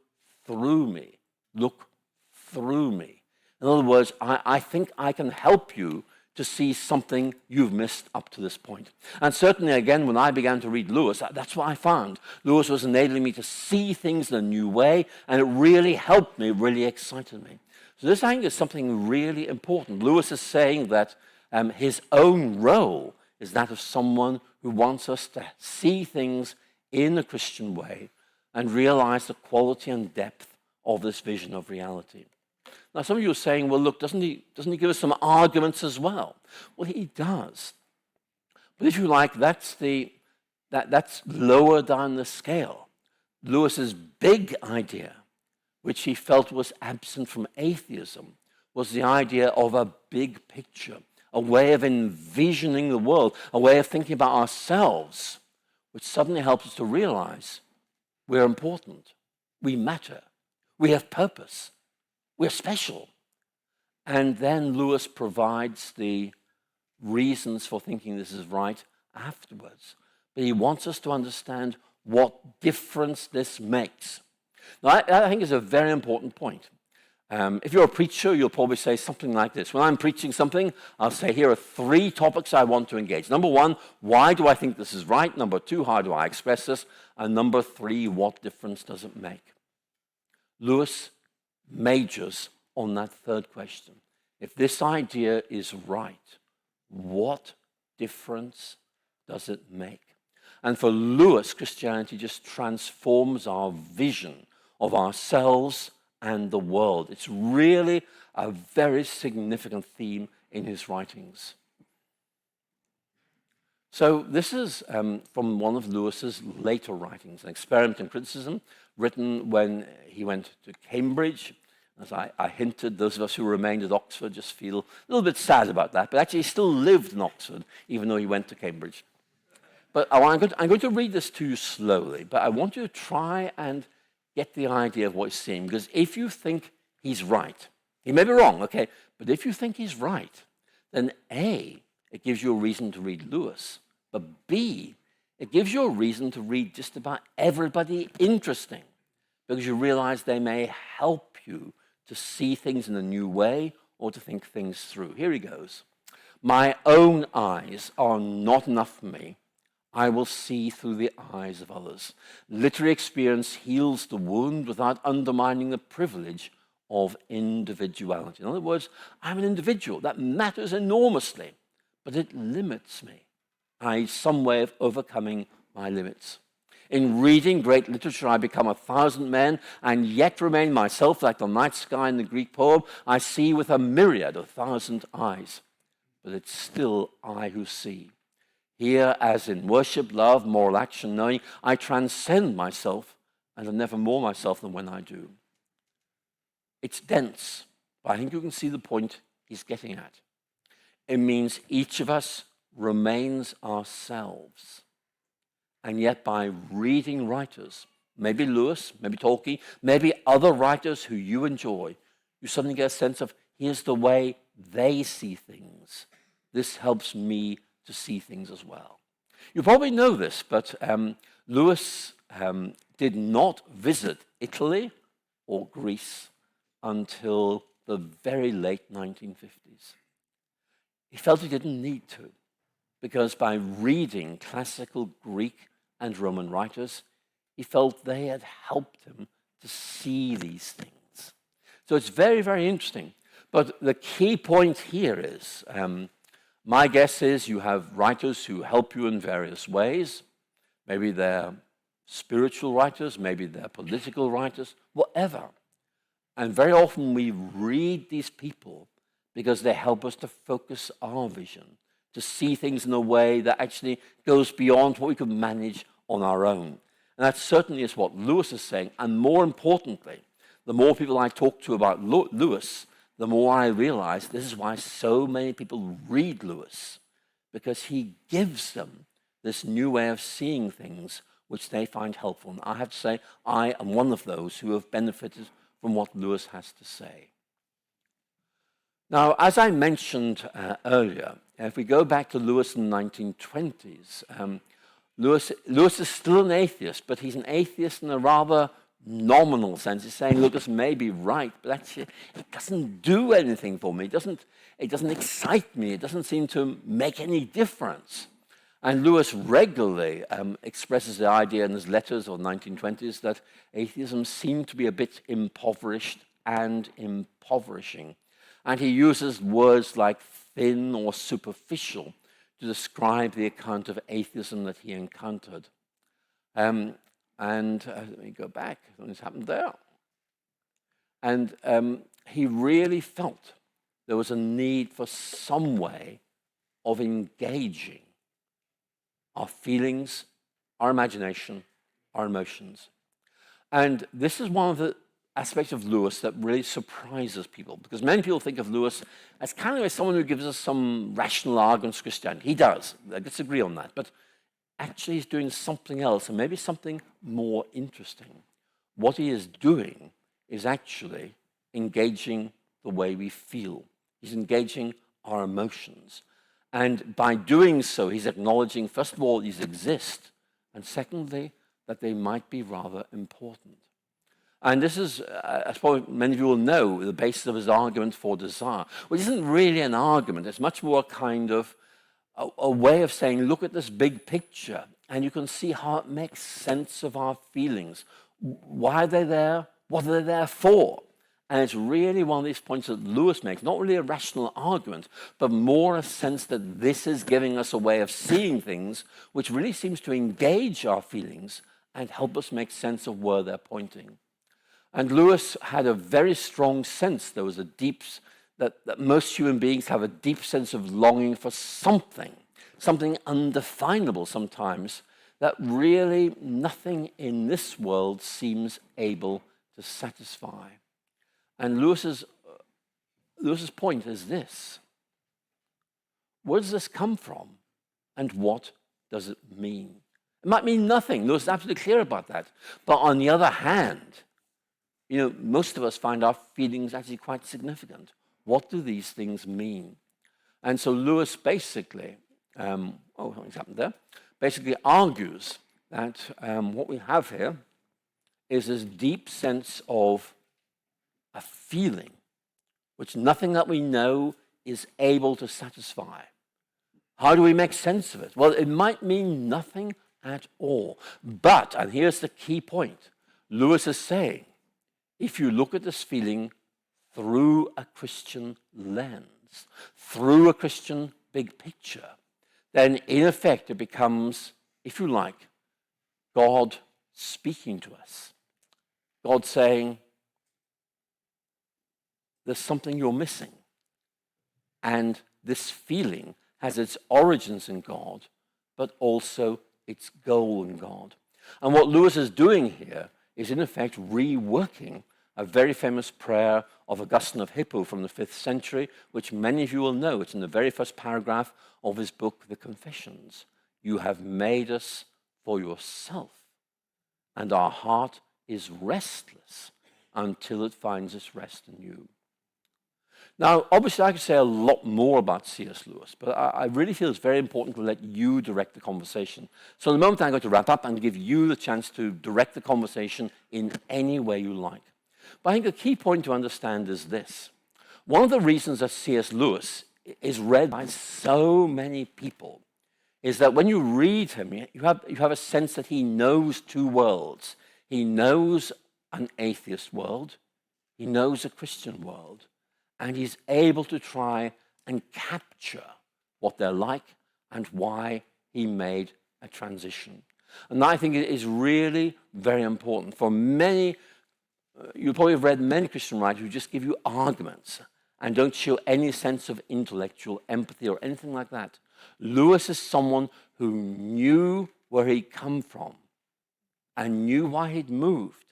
through me, look through me. In other words, I think I can help you to see something you've missed up to this point. And certainly, again, when I began to read Lewis, that's what I found. Lewis was enabling me to see things in a new way, and it really helped me, really excited me. So this, I think, is something really important. Lewis is saying that his own role is that of someone who wants us to see things in a Christian way and realize the quality and depth of this vision of reality. Now, some of you are saying, well, look, doesn't he give us some arguments as well? Well, he does. But if you like, that's lower down the scale. Lewis's big idea, which he felt was absent from atheism, was the idea of a big picture, a way of envisioning the world, a way of thinking about ourselves, which suddenly helps us to realize we're important, we matter, we have purpose. We're special. And then Lewis provides the reasons for thinking this is right afterwards. But he wants us to understand what difference this makes. Now, I think is a very important point. If you're a preacher, you'll probably say something like this. When I'm preaching something, I'll say, here are 3 topics I want to engage. Number 1, why do I think this is right? Number 2, how do I express this? And number 3, what difference does it make? Lewis majors on that third question. If this idea is right, what difference does it make? And for Lewis, Christianity just transforms our vision of ourselves and the world. It's really a very significant theme in his writings. So this is from one of Lewis's later writings, An Experiment in Criticism, written when he went to Cambridge. As I hinted, those of us who remained at Oxford just feel a little bit sad about that, but actually he still lived in Oxford, even though he went to Cambridge. But I'm going to read this to you slowly, but I want you to try and get the idea of what he's saying, because if you think he's right, he may be wrong, okay, but if you think he's right, then A, it gives you a reason to read Lewis, but B, it gives you a reason to read just about everybody interesting, because you realize they may help you to see things in a new way or to think things through. Here he goes. My own eyes are not enough for me. I will see through the eyes of others. Literary experience heals the wound without undermining the privilege of individuality. In other words, I'm an individual. That matters enormously, but it limits me. I need some way of overcoming my limits. In reading great literature, I become 1,000 men and yet remain myself like the night sky in the Greek poem. I see with a myriad of 1,000 eyes, but it's still I who see. Here, as in worship, love, moral action, knowing, I transcend myself and am never more myself than when I do. It's dense, but I think you can see the point he's getting at. It means each of us remains ourselves. And yet by reading writers, maybe Lewis, maybe Tolkien, maybe other writers who you enjoy, you suddenly get a sense of, here's the way they see things. This helps me to see things as well. You probably know this, but Lewis did not visit Italy or Greece until the very late 1950s. He felt he didn't need to, because by reading classical Greek and Roman writers, he felt they had helped him to see these things. So it's very, very interesting. But the key point here is, my guess is you have writers who help you in various ways. Maybe they're spiritual writers, maybe they're political writers, whatever. And very often we read these people because they help us to focus our vision, to see things in a way that actually goes beyond what we could manage on our own. And that certainly is what Lewis is saying. And more importantly, the more people I talk to about Lewis, the more I realize this is why so many people read Lewis, because he gives them this new way of seeing things which they find helpful. And I have to say, I am one of those who have benefited from what Lewis has to say. Now, as I mentioned earlier, if we go back to Lewis in the 1920s, Lewis is still an atheist, but he's an atheist in a rather nominal sense. He's saying, look, this may be right, but actually it doesn't do anything for me. It doesn't excite me. It doesn't seem to make any difference. And Lewis regularly expresses the idea in his letters of the 1920s that atheism seemed to be a bit impoverished and impoverishing. And he uses words like thin or superficial to describe the account of atheism that he encountered. Let me go back, something's happened there. And he really felt there was a need for some way of engaging our feelings, our imagination, our emotions. And this is one of the aspects of Lewis that really surprises people, because many people think of Lewis as kind of as someone who gives us some rational arguments for Christianity. He does. I disagree on that. But actually he's doing something else, and maybe something more interesting. What he is doing is actually engaging the way we feel. He's engaging our emotions. And by doing so, he's acknowledging, first of all, these exist, and secondly, that they might be rather important. And this is, as probably many of you will know, the basis of his argument for desire, which isn't really an argument. It's much more a kind of a way of saying, look at this big picture, and you can see how it makes sense of our feelings. Why are they there? What are they there for? And it's really one of these points that Lewis makes, not really a rational argument, but more a sense that this is giving us a way of seeing things which really seems to engage our feelings and help us make sense of where they're pointing. And Lewis had a very strong sense, there was a deep, that most human beings have a deep sense of longing for something undefinable sometimes, that really nothing in this world seems able to satisfy. And Lewis's point is this: where does this come from, and what does it mean? It might mean nothing. Lewis is absolutely clear about that. But on the other hand, most of us find our feelings actually quite significant. What do these things mean? And so Lewis basically, something's happened there, basically argues that what we have here is this deep sense of a feeling which nothing that we know is able to satisfy. How do we make sense of it? Well, it might mean nothing at all. But, and here's the key point, Lewis is saying, if you look at this feeling through a Christian lens, through a Christian big picture, then in effect it becomes, if you like, God speaking to us. God saying, there's something you're missing. And this feeling has its origins in God, but also its goal in God. And what Lewis is doing here is in effect reworking a very famous prayer of Augustine of Hippo from the 5th century, which many of you will know. It's in the very first paragraph of his book, The Confessions. You have made us for yourself, and our heart is restless until it finds its rest in you. Now, obviously, I could say a lot more about C.S. Lewis, but I really feel it's very important to let you direct the conversation. So in a moment, I'm going to wrap up and give you the chance to direct the conversation in any way you like. But I think a key point to understand is this. One of the reasons that C.S. Lewis is read by so many people is that when you read him, you have a sense that he knows two worlds. He knows an atheist world, he knows a Christian world, and he's able to try and capture what they're like and why he made a transition. And I think it is really very important. For many, you probably have read many Christian writers who just give you arguments and don't show any sense of intellectual empathy or anything like that. Lewis is someone who knew where he'd come from and knew why he'd moved,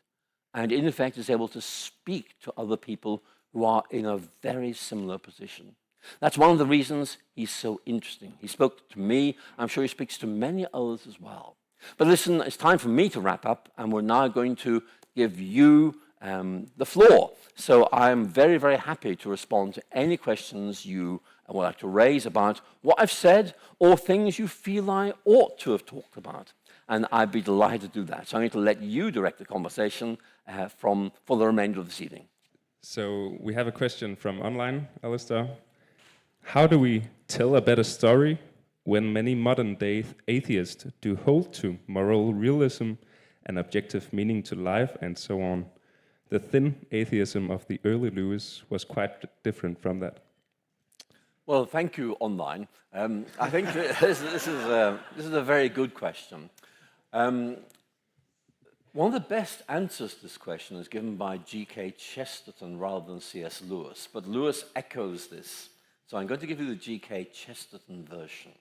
and in effect is able to speak to other people who are in a very similar position. That's one of the reasons he's so interesting. He spoke to me. I'm sure he speaks to many others as well. But listen, it's time for me to wrap up, and we're now going to give you the floor. So I'm very, very happy to respond to any questions you would like to raise about what I've said or things you feel I ought to have talked about. And I'd be delighted to do that. So I'm going to let you direct the conversation for the remainder of this evening. So we have a question from online, Alister. How do we tell a better story when many modern-day atheists do hold to moral realism and objective meaning to life and so on? The thin atheism of the early Lewis was quite different from that. Well, thank you, online. I think this is a very good question. One of the best answers to this question is given by G.K. Chesterton rather than C.S. Lewis, but Lewis echoes this. So I'm going to give you the G.K. Chesterton version.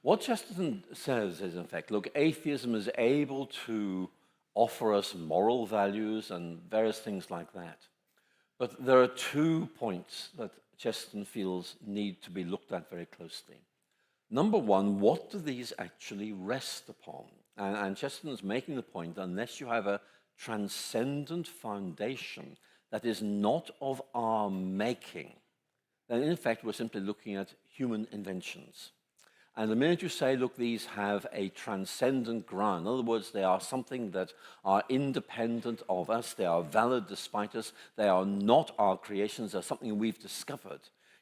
What Chesterton says is, in fact, look, atheism is able to offer us moral values and various things like that. But there are 2 points that Chesterton feels need to be looked at very closely. Number one, what do these actually rest upon? And Chesterton's making the point that unless you have a transcendent foundation that is not of our making, then in fact we're simply looking at human inventions. And the minute you say, look, these have a transcendent ground, in other words, they are something that are independent of us, they are valid despite us, they are not our creations, they're something we've discovered,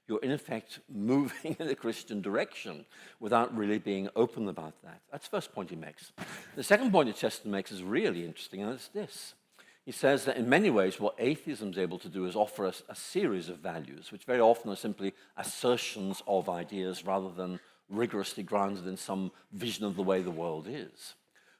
you're in effect moving in a Christian direction without really being open about that. That's the first point he makes. The second point that Chesterton makes is really interesting, and it's this. He says that in many ways what atheism is able to do is offer us a series of values, which very often are simply assertions of ideas rather than rigorously grounded in some vision of the way the world is.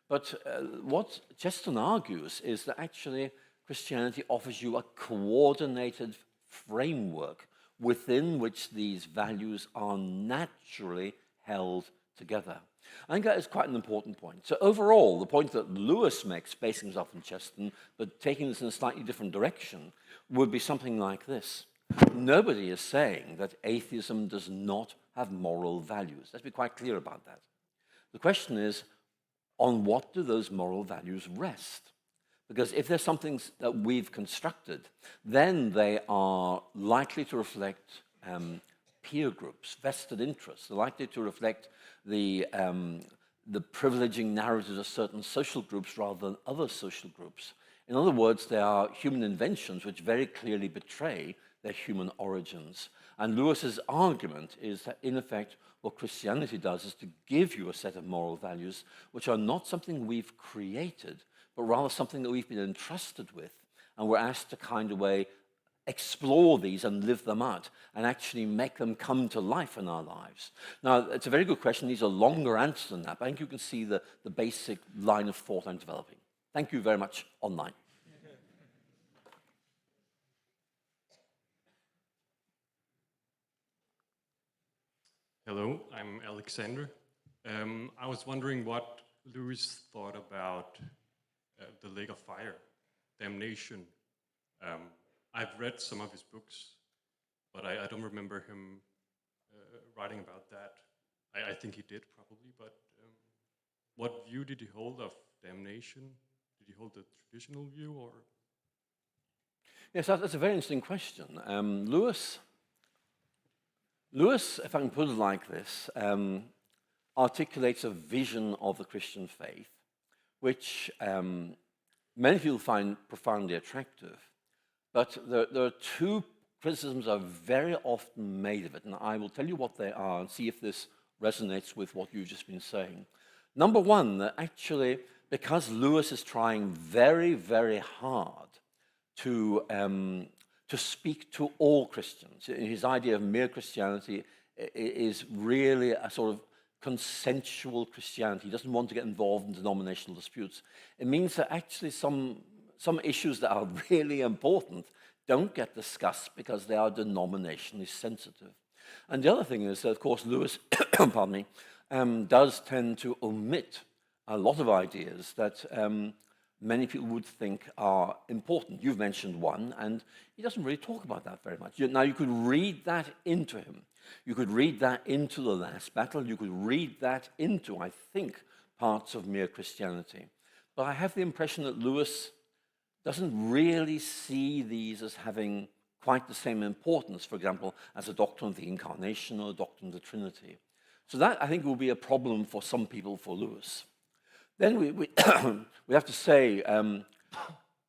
But what Chesterton argues is that actually Christianity offers you a coordinated framework within which these values are naturally held together. I think that is quite an important point. So overall, the point that Lewis makes, basing himself on Chesterton, but taking this in a slightly different direction, would be something like this. Nobody is saying that atheism does not have moral values. Let's be quite clear about that. The question is, on what do those moral values rest? Because if there's something that we've constructed, then they are likely to reflect peer groups, vested interests. They're likely to reflect the privileging narratives of certain social groups rather than other social groups. In other words, they are human inventions which very clearly betray their human origins. And Lewis's argument is that, in effect, what Christianity does is to give you a set of moral values which are not something we've created, but rather something that we've been entrusted with, and we're asked to kind of way explore these and live them out and actually make them come to life in our lives. Now, it's a very good question. These are longer answers than that, but I think you can see the basic line of thought I'm developing. Thank you very much, online. Hello, I'm Alexander. I was wondering what Lewis thought about the lake of fire, Damnation. I've read some of his books, but I don't remember him writing about that. I think he did probably, but what view did he hold of damnation? Did he hold the traditional view, or? Yes, that's a very interesting question. Lewis, if I can put it like this, articulates a vision of the Christian faith, which many people find profoundly attractive. But there are two criticisms that are very often made of it, and I will tell you what they are and see if this resonates with what you've just been saying. Number one, that actually, because Lewis is trying very, very hard to speak to all Christians, his idea of mere Christianity is really a sort of consensual Christianity. He doesn't want to get involved in denominational disputes. It means that actually some issues that are really important don't get discussed because they are denominationally sensitive. And the other thing is that, of course, Lewis pardon me, does tend to omit a lot of ideas that many people would think are important. You've mentioned one, and he doesn't really talk about that very much. Now, you could read that into him. You could read that into The Last Battle. You could read that into, I think, parts of Mere Christianity. But I have the impression that Lewis doesn't really see these as having quite the same importance, for example, as a doctrine of the Incarnation or a doctrine of the Trinity. So that, I think, will be a problem for some people for Lewis. Then we have to say,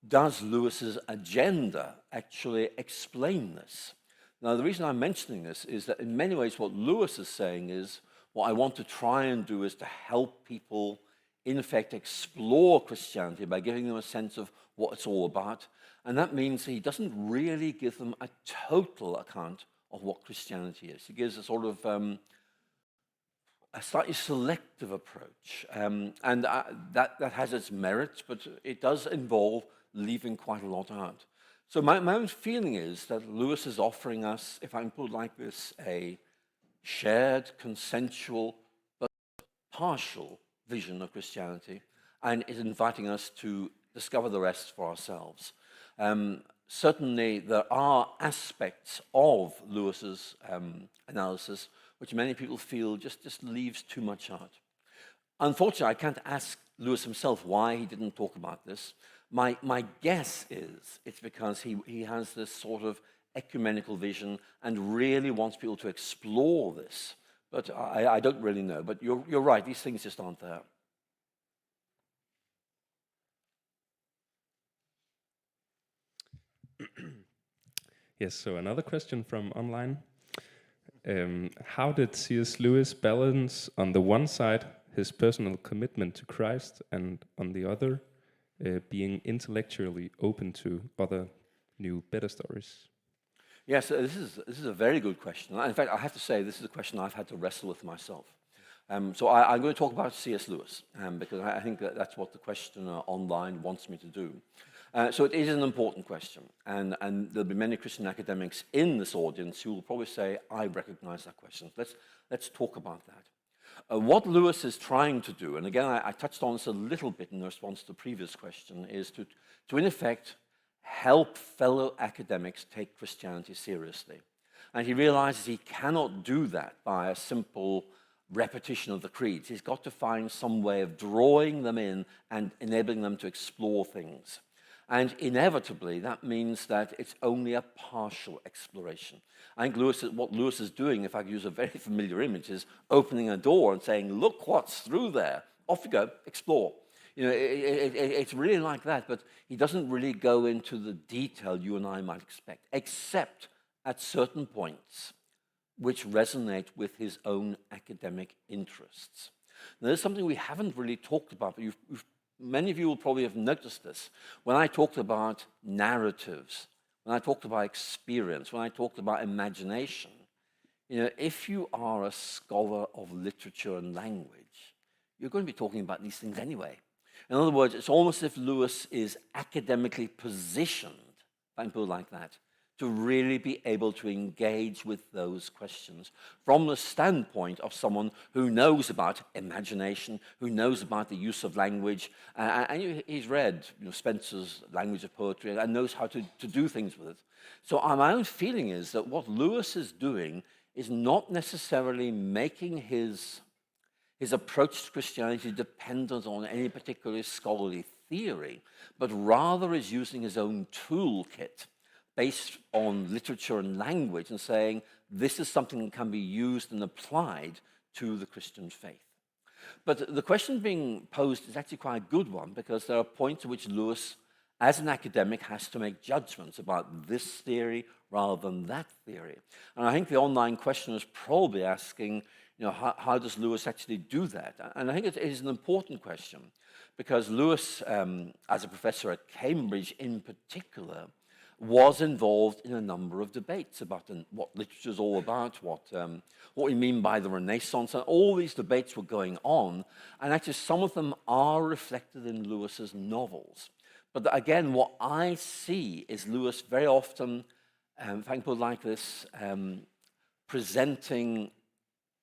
does Lewis's agenda actually explain this? Now, the reason I'm mentioning this is that in many ways what Lewis is saying is, what I want to try and do is to help people, in effect, explore Christianity by giving them a sense of what it's all about. And that means he doesn't really give them a total account of what Christianity is. He gives a sort of a slightly selective approach. And that has its merits, but it does involve leaving quite a lot out. So my own feeling is that Lewis is offering us, if I can put it like this, a shared, consensual, but partial vision of Christianity, and is inviting us to discover the rest for ourselves. Certainly, there are aspects of Lewis's analysis which many people feel just leaves too much out. Unfortunately, I can't ask Lewis himself why he didn't talk about this. My guess is it's because he has this sort of ecumenical vision and really wants people to explore this. But I don't really know. But you're right, these things just aren't there. Yes, so another question from online. How did C.S. Lewis balance, on the one side, his personal commitment to Christ, and on the other, being intellectually open to other new, better stories? Yes, this is a very good question. In fact, I have to say this is a question I've had to wrestle with myself. So I'm going to talk about C.S. Lewis, because I think that's what the questioner online wants me to do. So it is an important question, and there'll be many Christian academics in this audience who will probably say, I recognize that question. Let's talk about that. What Lewis is trying to do, and again, I touched on this a little bit in response to the previous question, is to in effect, help fellow academics take Christianity seriously. And he realizes he cannot do that by a simple repetition of the creeds. He's got to find some way of drawing them in and enabling them to explore things. And inevitably, that means that it's only a partial exploration. I think what Lewis is doing, if I could use a very familiar image, is opening a door and saying, look what's through there. Off you go, explore. You know, it's really like that, but he doesn't really go into the detail you and I might expect, except at certain points which resonate with his own academic interests. Now, there's something we haven't really talked about, but many of you will probably have noticed this. When I talked about narratives, when I talked about experience, when I talked about imagination, if you are a scholar of literature and language, you're going to be talking about these things anyway. In other words, it's almost as if Lewis is academically positioned, if I can put it like that, to really be able to engage with those questions from the standpoint of someone who knows about imagination, who knows about the use of language, and he's read Spencer's Language of Poetry and knows how to do things with it. So my own feeling is that what Lewis is doing is not necessarily making his approach to Christianity dependent on any particular scholarly theory, but rather is using his own toolkit based on literature and language and saying, this is something that can be used and applied to the Christian faith. But the question being posed is actually quite a good one, because there are points at which Lewis, as an academic, has to make judgments about this theory rather than that theory. And I think the online question is probably asking, how does Lewis actually do that? And I think it is an important question, because Lewis, as a professor at Cambridge in particular, was involved in a number of debates about what literature is all about, what we mean by the Renaissance, and all these debates were going on, and actually some of them are reflected in Lewis's novels. But again, what I see is Lewis very often, if I can put it like this, presenting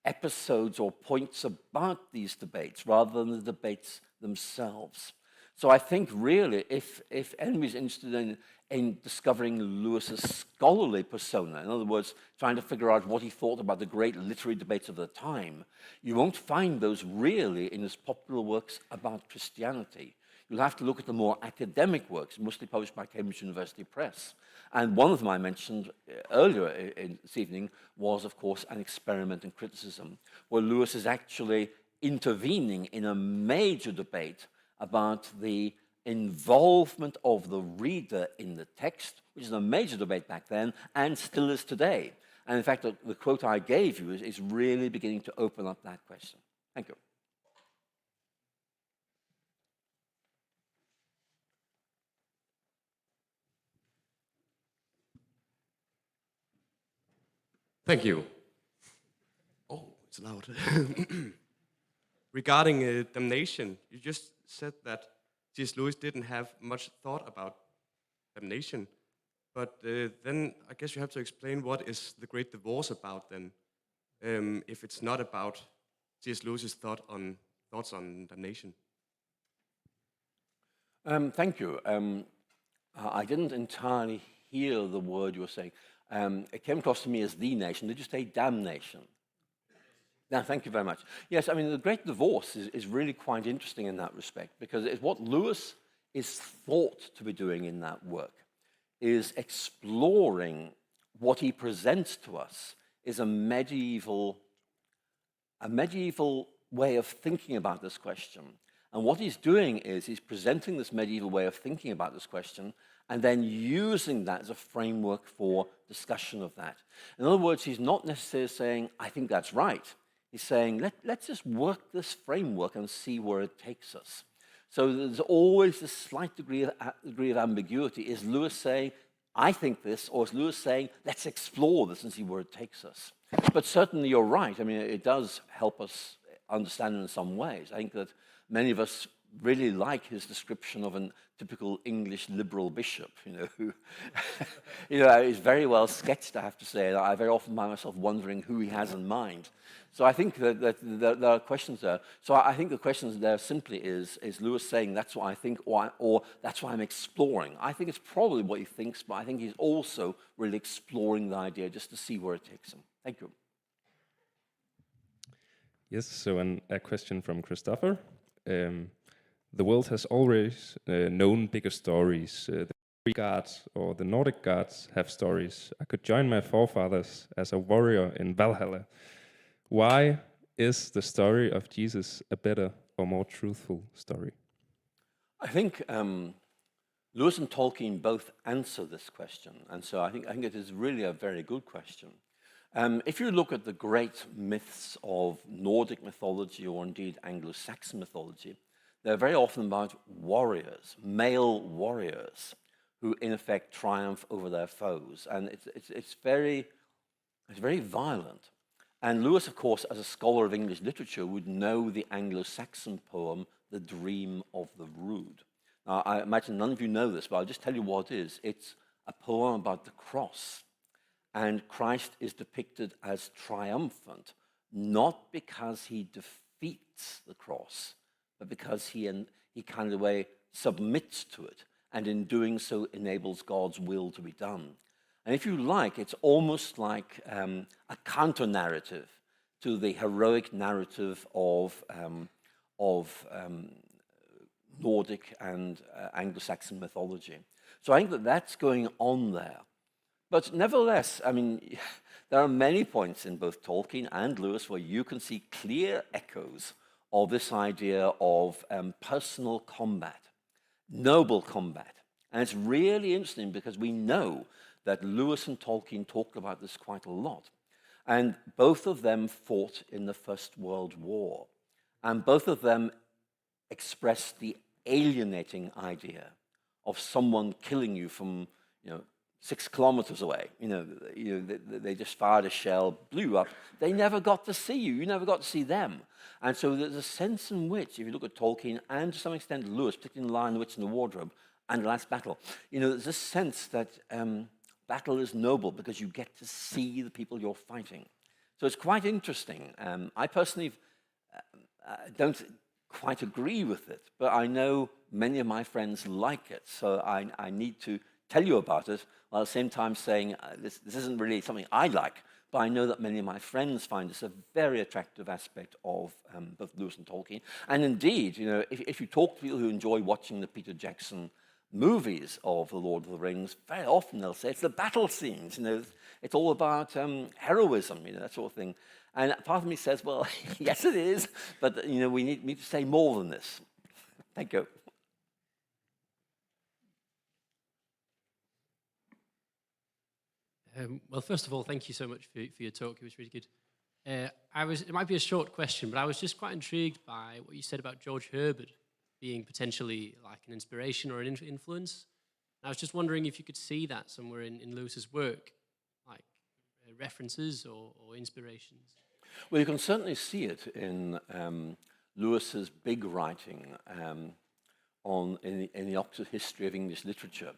episodes or points about these debates rather than the debates themselves. So I think really, if anybody's interested in discovering Lewis's scholarly persona, in other words, trying to figure out what he thought about the great literary debates of the time, you won't find those really in his popular works about Christianity. You'll have to look at the more academic works, mostly published by Cambridge University Press. And one of them I mentioned earlier this evening was, of course, An Experiment in Criticism, where Lewis is actually intervening in a major debate about the involvement of the reader in the text, which is a major debate back then and still is today. And in fact, the quote I gave you is really beginning to open up that question. Thank you. Thank you. Oh, it's loud. Regarding damnation, you just said that C.S. Lewis didn't have much thought about damnation, but then I guess you have to explain what is The Great Divorce about then, if it's not about C.S. Lewis's thoughts on damnation. Thank you. I didn't entirely hear the word you were saying. It came across to me as the nation. Did you say damnation? No, thank you very much. Yes, I mean, The Great Divorce is really quite interesting in that respect, because it's what Lewis is thought to be doing in that work is exploring what he presents to us is a medieval way of thinking about this question. And what he's doing is he's presenting this medieval way of thinking about this question and then using that as a framework for discussion of that. In other words, he's not necessarily saying, I think that's right. He's saying, let's just work this framework and see where it takes us. So there's always this slight degree of ambiguity. Is Lewis saying, I think this, or is Lewis saying, let's explore this and see where it takes us? But certainly you're right. I mean, it does help us understand in some ways. I think that many of us really like his description of a typical English liberal bishop, who is very well sketched, I have to say. I very often find myself wondering who he has in mind. So I think that there are questions there. So I think the question there simply is Lewis saying that's what I think, or that's what I'm exploring? I think it's probably what he thinks, but I think he's also really exploring the idea just to see where it takes him. Thank you. Yes, so a question from Christopher. The world has always known bigger stories. The Greek gods or the Nordic gods have stories. I could join my forefathers as a warrior in Valhalla. Why is the story of Jesus a better or more truthful story? I think Lewis and Tolkien both answer this question, and so I think it is really a very good question. If you look at the great myths of Nordic mythology or indeed Anglo-Saxon mythology, they're very often about warriors, male warriors, who in effect triumph over their foes, and it's very violent. And Lewis, of course, as a scholar of English literature, would know the Anglo-Saxon poem, The Dream of the Rood. Now, I imagine none of you know this, but I'll just tell you what it is. It's a poem about the cross. And Christ is depicted as triumphant, not because he defeats the cross, but because he kind of way submits to it, and in doing so enables God's will to be done. And if you like, it's almost like a counter-narrative to the heroic narrative of Nordic and Anglo-Saxon mythology. So I think that that's going on there. But nevertheless, I mean, there are many points in both Tolkien and Lewis where you can see clear echoes of this idea of personal combat, noble combat. And it's really interesting because we know that Lewis and Tolkien talked about this quite a lot. And both of them fought in the First World War. And both of them expressed the alienating idea of someone killing you from, 6 kilometers away. They just fired a shell, blew you up. They never got to see you. You never got to see them. And so there's a sense in which, if you look at Tolkien and to some extent Lewis, particularly in Lion, the Witch, and the Wardrobe, and The Last Battle, there's a sense that battle is noble because you get to see the people you're fighting. So it's quite interesting. I personally don't quite agree with it, but I know many of my friends like it, so I need to tell you about it, while at the same time saying this isn't really something I like, but I know that many of my friends find this a very attractive aspect of both Lewis and Tolkien. And indeed, if you talk to people who enjoy watching the Peter Jackson movies of The Lord of the Rings, very often they'll say it's the battle scenes, it's all about heroism, that sort of thing. And part of me says, well, yes, it is, but we need to say more than this. Thank you. Well, first of all, thank you so much for your talk. It was really good. It might be a short question, but I was just quite intrigued by what you said about George Herbert being potentially like an inspiration or an influence. I was just wondering if you could see that somewhere in Lewis's work, like references or inspirations. Well, you can certainly see it in Lewis's big writing in the Oxford History of English Literature,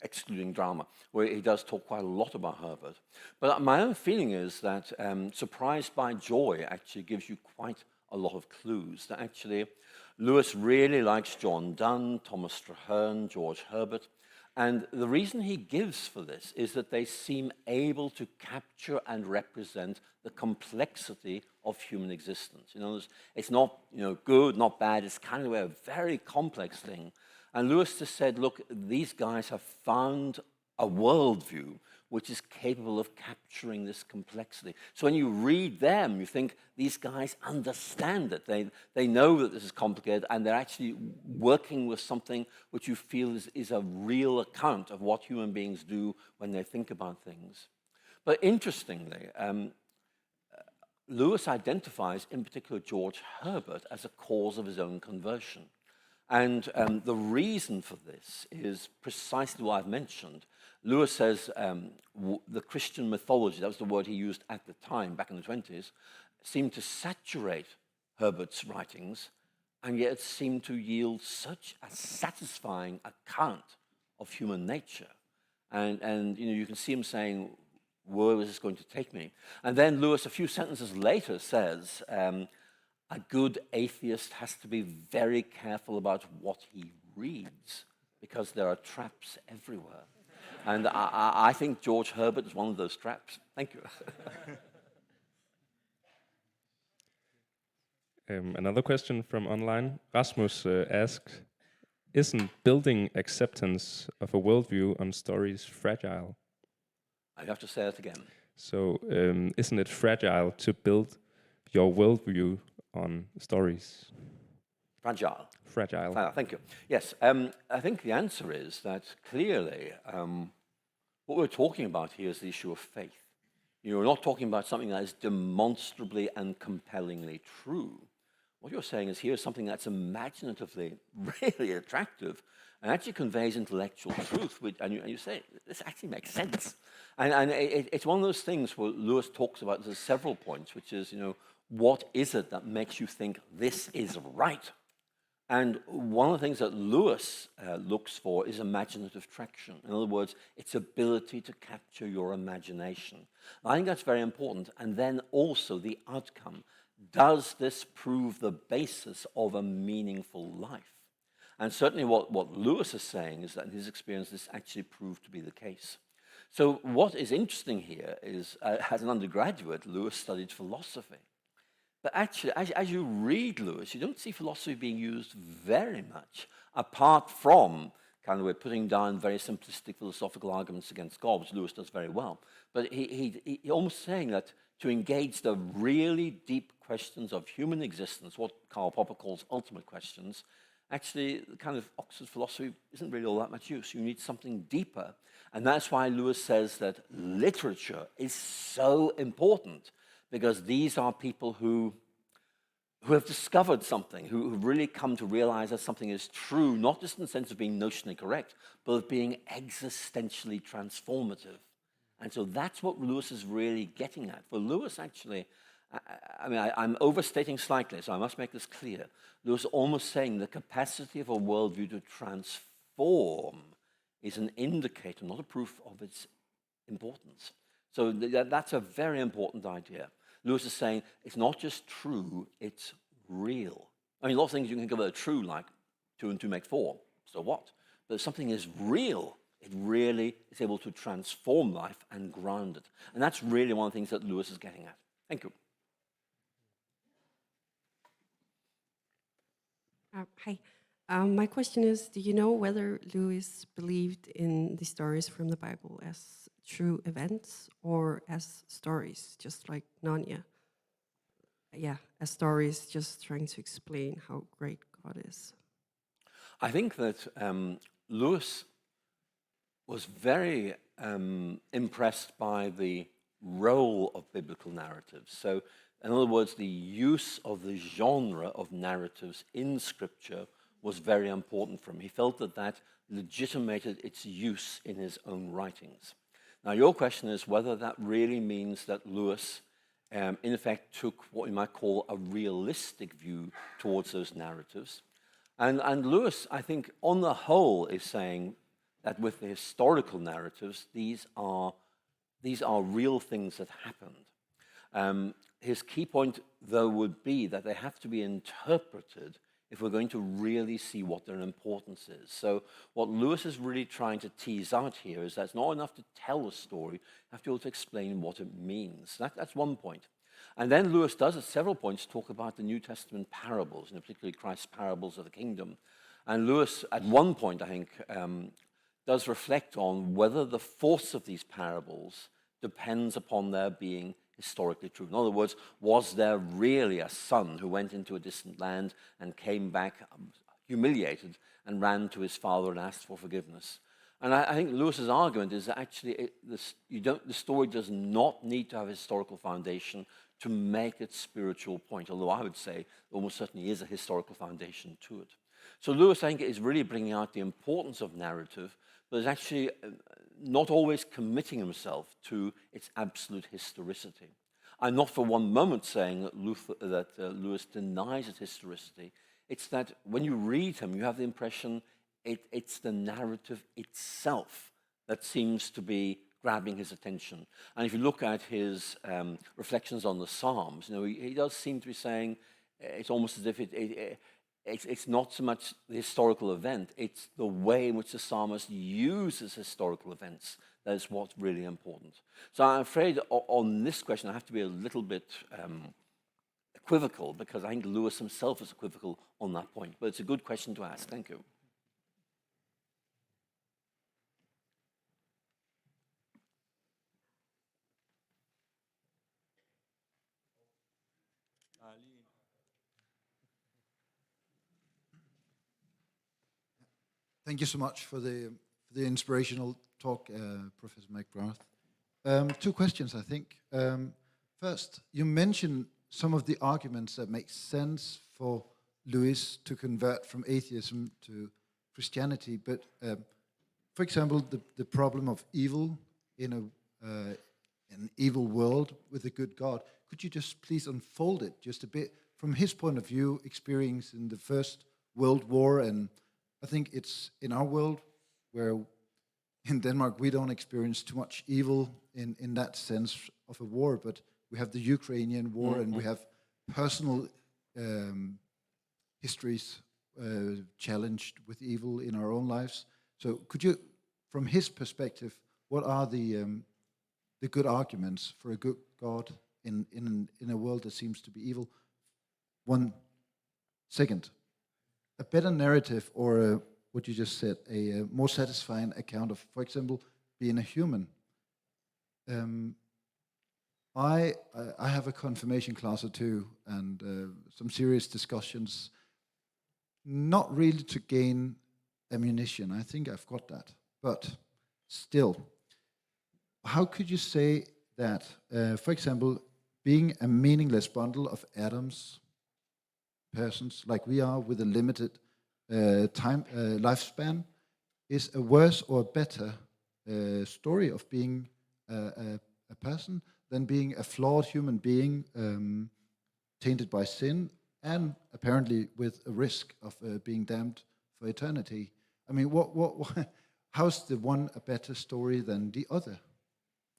excluding drama, where he does talk quite a lot about Herbert. But my own feeling is that Surprised by Joy actually gives you quite a lot of clues. That actually Lewis really likes John Donne, Thomas Traherne, George Herbert. And the reason he gives for this is that they seem able to capture and represent the complexity of human existence. It's not good, not bad. It's kind of a very complex thing. And Lewis just said, look, these guys have found a worldview which is capable of capturing this complexity. So when you read them, you think these guys understand it. They know that this is complicated, and they're actually working with something which you feel is a real account of what human beings do when they think about things. But interestingly, Lewis identifies, in particular, George Herbert as a cause of his own conversion. And the reason for this is precisely what I've mentioned. Lewis says the Christian mythology, that was the word he used at the time, back in the 20s, seemed to saturate Herbert's writings, and yet it seemed to yield such a satisfying account of human nature. And you can see him saying, where is this going to take me? And then Lewis, a few sentences later, says, a good atheist has to be very careful about what he reads because there are traps everywhere. And I think George Herbert is one of those traps. Thank you. Another question from online. Rasmus asks, isn't building acceptance of a worldview on stories fragile? I have to say it again. So isn't it fragile to build your worldview on stories? Fragile. Fragile. Thank you. Yes, I think the answer is that clearly what we're talking about here is the issue of faith. You're not talking about something that is demonstrably and compellingly true. What you're saying is here's something that's imaginatively really attractive and actually conveys intellectual truth, and you say, this actually makes sense. And it's one of those things where Lewis talks about, there's several points, which is, what is it that makes you think this is right? And one of the things that Lewis looks for is imaginative traction. In other words, its ability to capture your imagination. I think that's very important. And then also the outcome. Does this prove the basis of a meaningful life? And certainly what Lewis is saying is that in his experience, this actually proved to be the case. So what is interesting here is, as an undergraduate, Lewis studied philosophy. But actually, as you read Lewis, you don't see philosophy being used very much, apart from kind of we're putting down very simplistic philosophical arguments against God, which Lewis does very well. But he almost saying that to engage the really deep questions of human existence, what Karl Popper calls ultimate questions, actually, kind of Oxford philosophy isn't really all that much use. You need something deeper. And that's why Lewis says that literature is so important, because these are people who have discovered something, who really come to realize that something is true, not just in the sense of being notionally correct, but of being existentially transformative. And so that's what Lewis is really getting at. For Lewis, actually, I'm overstating slightly, so I must make this clear. Lewis is almost saying the capacity of a worldview to transform is an indicator, not a proof of its importance. So that's a very important idea. Lewis is saying it's not just true, it's real. I mean, lots of things you can think of that are true, like 2 and 2 make 4, so what? But if something is real, it really is able to transform life and ground it. And that's really one of the things that Lewis is getting at. Thank you. Hi. My question is, do you know whether Lewis believed in the stories from the Bible as true events or as stories, just like Narnia? Yeah, as stories, just trying to explain how great God is. I think that Lewis was very impressed by the role of biblical narratives. So, in other words, the use of the genre of narratives in Scripture was very important for him. He felt that that legitimated its use in his own writings. Now, your question is whether that really means that Lewis, in effect, took what we might call a realistic view towards those narratives. And Lewis, I think, on the whole, is saying that with the historical narratives, these are real things that happened. His key point, though, would be that they have to be interpreted if we're going to really see what their importance is. So what Lewis is really trying to tease out here is that it's not enough to tell a story, you have to be able to explain what it means. That's one point. And then Lewis does at several points talk about the New Testament parables, and particularly Christ's parables of the kingdom. And Lewis, at one point, I think, does reflect on whether the force of these parables depends upon their being historically true. In other words, was there really a son who went into a distant land and came back humiliated and ran to his father and asked for forgiveness? And I think Lewis's argument is that actually the story does not need to have a historical foundation to make its spiritual point, although I would say there almost certainly is a historical foundation to it. So Lewis, I think, is really bringing out the importance of narrative, but is actually not always committing himself to its absolute historicity. I'm not for one moment saying that Lewis denies its historicity. It's that when you read him, you have the impression it's the narrative itself that seems to be grabbing his attention. And if you look at his reflections on the Psalms, he does seem to be saying it's almost as if it's not so much the historical event, it's the way in which the psalmist uses historical events that is what's really important. So I'm afraid on this question I have to be a little bit equivocal, because I think Lewis himself is equivocal on that point. But it's a good question to ask. Thank you. Thank you so much for the inspirational talk, Professor McGrath. Two questions, I think. First, you mentioned some of the arguments that make sense for Lewis to convert from atheism to Christianity, but for example, the problem of evil in an evil world with a good God. Could you just please unfold it just a bit from his point of view, experience in the First World War, and I think it's in our world where in Denmark we don't experience too much evil in that sense of a war, but we have the Ukrainian war and we have personal histories challenged with evil in our own lives. So could you, from his perspective, what are the good arguments for a good God in a world that seems to be evil? One second, a better narrative or what you just said, a more satisfying account of, for example, being a human. I have a confirmation class or two and some serious discussions, not really to gain ammunition. I think I've got that, but still, how could you say that, for example, being a meaningless bundle of atoms, persons like we are with a limited lifespan, is a worse or better story of being a person than being a flawed human being tainted by sin and apparently with a risk of being damned for eternity? I mean, how's the one a better story than the other?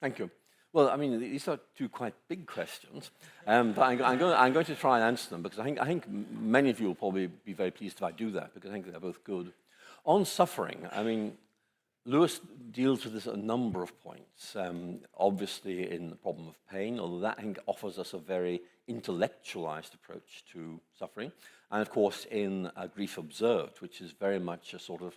Thank you. Well, I mean, these are two quite big questions, but I'm going to try and answer them because I think many of you will probably be very pleased if I do that because I think they're both good. On suffering, I mean, Lewis deals with this at a number of points, obviously in the problem of pain, although that I think offers us a very intellectualized approach to suffering, and of course in Grief Observed, which is very much a sort of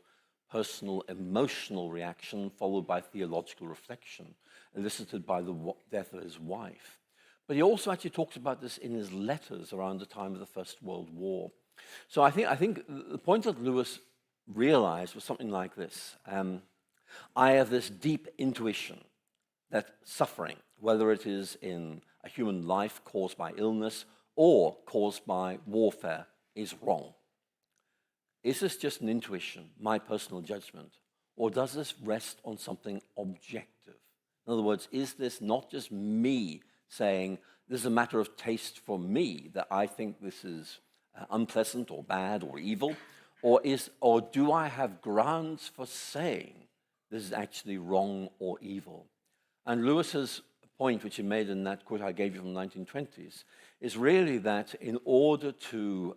personal, emotional reaction followed by theological reflection, elicited by the death of his wife. But he also actually talks about this in his letters around the time of the First World War. So I think the point that Lewis realized was something like this. I have this deep intuition that suffering, whether it is in a human life caused by illness or caused by warfare, is wrong. Is this just an intuition, my personal judgment, or does this rest on something objective? In other words, is this not just me saying, this is a matter of taste for me, that I think this is unpleasant or bad or evil, or do I have grounds for saying this is actually wrong or evil? And Lewis's point, which he made in that quote I gave you from the 1920s, is really that in order to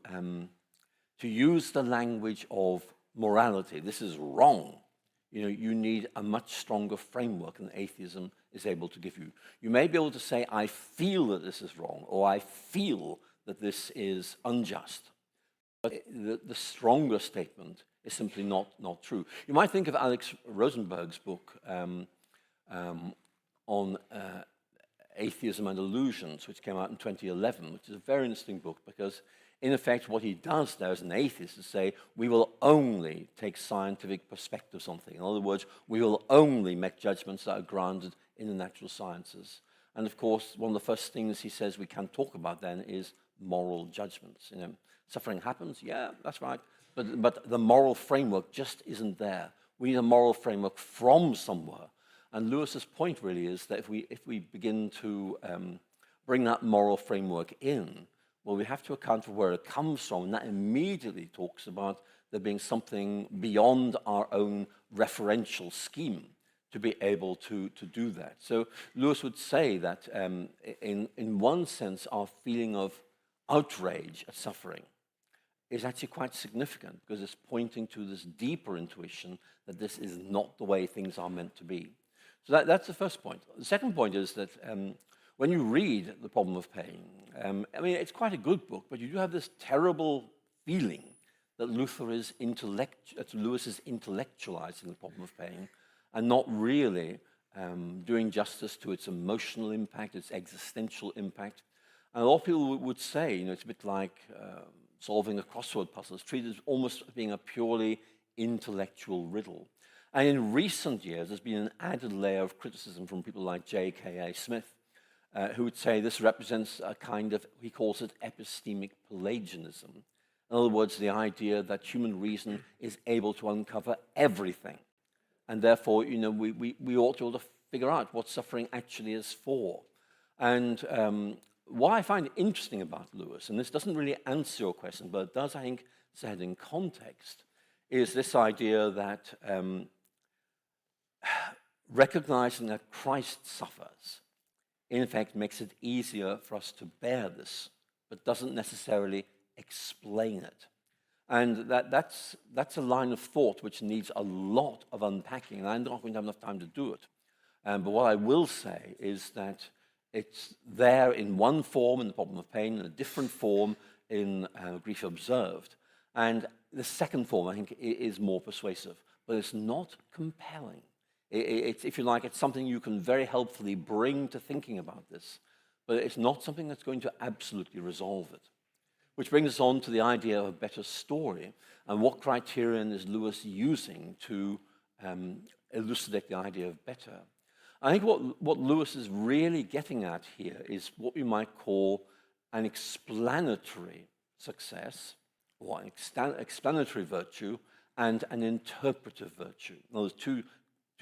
use the language of morality, this is wrong, you need a much stronger framework than atheism is able to give you. You may be able to say, I feel that this is wrong, or I feel that this is unjust. But the stronger statement is simply not true. You might think of Alex Rosenberg's book on Atheism and Illusions, which came out in 2011, which is a very interesting book because in effect, what he does there as an atheist is say, we will only take scientific perspectives on things. In other words, we will only make judgments that are grounded in the natural sciences. And of course, one of the first things he says we can talk about then is moral judgments. Suffering happens, yeah, that's right. But the moral framework just isn't there. We need a moral framework from somewhere. And Lewis's point really is that if we begin to bring that moral framework in, well, we have to account for where it comes from, and that immediately talks about there being something beyond our own referential scheme to be able to do that. So Lewis would say that in one sense, our feeling of outrage at suffering is actually quite significant because it's pointing to this deeper intuition that this is not the way things are meant to be. So that's the first point. The second point is that when you read The Problem of Pain, I mean, it's quite a good book, but you do have this terrible feeling that Lewis is intellectualizing the problem of pain and not really doing justice to its emotional impact, its existential impact. And a lot of people would say, it's a bit like solving a crossword puzzle. It's treated as almost being a purely intellectual riddle. And in recent years, there's been an added layer of criticism from people like J.K.A. Smith, who would say this represents a kind of, he calls it epistemic Pelagianism. In other words, the idea that human reason is able to uncover everything. And therefore, you know, we ought to be able to figure out what suffering actually is for. And what I find interesting about Lewis, and this doesn't really answer your question, but it does, I think, set in context, is this idea that recognizing that Christ suffers, in fact, makes it easier for us to bear this, but doesn't necessarily explain it. And that's a line of thought which needs a lot of unpacking, and I'm not going to have enough time to do it. But what I will say is that it's there in one form in the problem of pain, in a different form in grief observed. And the second form, I think, is more persuasive, but it's not compelling. It's, if you like, it's something you can very helpfully bring to thinking about this, but it's not something that's going to absolutely resolve it. Which brings us on to the idea of a better story, and what criterion is Lewis using to elucidate the idea of better. I think what Lewis is really getting at here is what we might call an explanatory success, or an explanatory virtue, and an interpretive virtue. Those two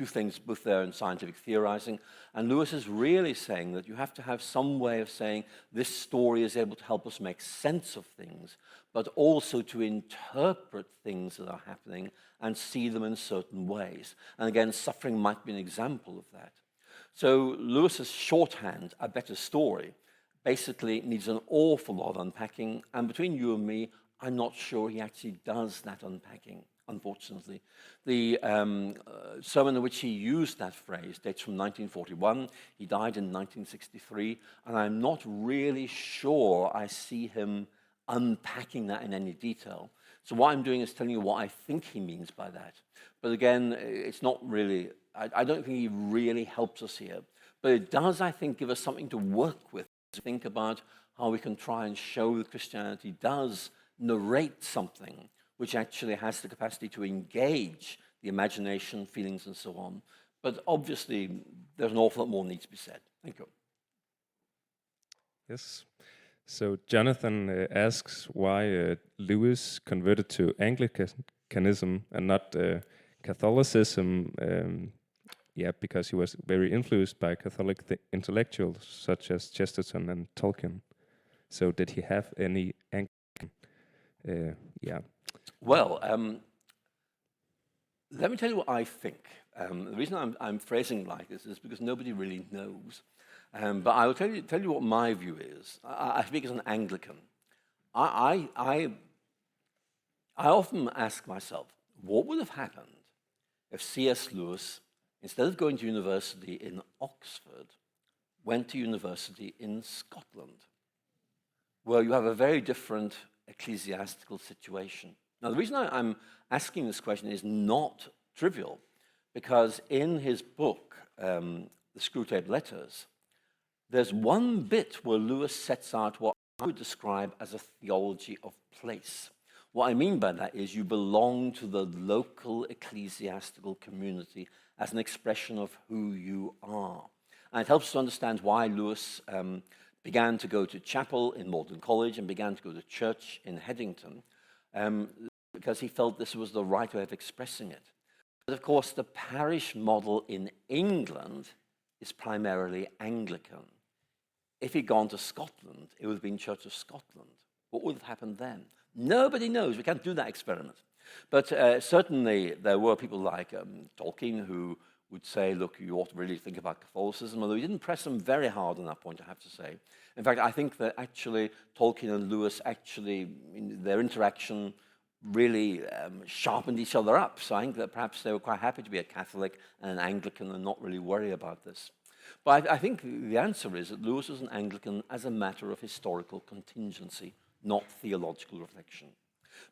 things both there in scientific theorizing. And Lewis is really saying that you have to have some way of saying this story is able to help us make sense of things, but also to interpret things that are happening and see them in certain ways. And again, suffering might be an example of that. So Lewis's shorthand, a better story, basically needs an awful lot of unpacking. And between you and me, I'm not sure he actually does that unpacking, unfortunately. The sermon in which he used that phrase dates from 1941. He died in 1963. And I'm not really sure I see him unpacking that in any detail. So what I'm doing is telling you what I think he means by that. But again, it's not really, I don't think he really helps us here. But it does, I think, give us something to work with, to think about how we can try and show that Christianity does narrate something which actually has the capacity to engage the imagination, feelings, and so on. But obviously, there's an awful lot more needs to be said. Thank you. Yes. So Jonathan asks why Lewis converted to Anglicanism and not Catholicism. Yeah, because he was very influenced by Catholic intellectuals such as Chesterton and Tolkien. So did he have any Anglican? Yeah. Well, let me tell you what I think. The reason I'm phrasing like this is because nobody really knows. But I will tell you what my view is. I speak as an Anglican. I often ask myself, what would have happened if C.S. Lewis, instead of going to university in Oxford, went to university in Scotland, where you have a very different ecclesiastical situation? Now, the reason I'm asking this question is not trivial, because in his book, The Screwtape Letters, there's one bit where Lewis sets out what I would describe as a theology of place. What I mean by that is you belong to the local ecclesiastical community as an expression of who you are. And it helps to understand why Lewis began to go to chapel in Magdalen College and began to go to church in Headington, because he felt this was the right way of expressing it. But of course, the parish model in England is primarily Anglican. If he'd gone to Scotland, it would have been Church of Scotland. What would have happened then? Nobody knows. We can't do that experiment. But certainly there were people like Tolkien who would say, look, you ought to really think about Catholicism, although he didn't press them very hard on that point, I have to say. In fact, I think that actually Tolkien and Lewis actually, in their interaction, really sharpened each other up. So I think that perhaps they were quite happy to be a Catholic and an Anglican and not really worry about this. But I think the answer is that Lewis was an Anglican as a matter of historical contingency, not theological reflection.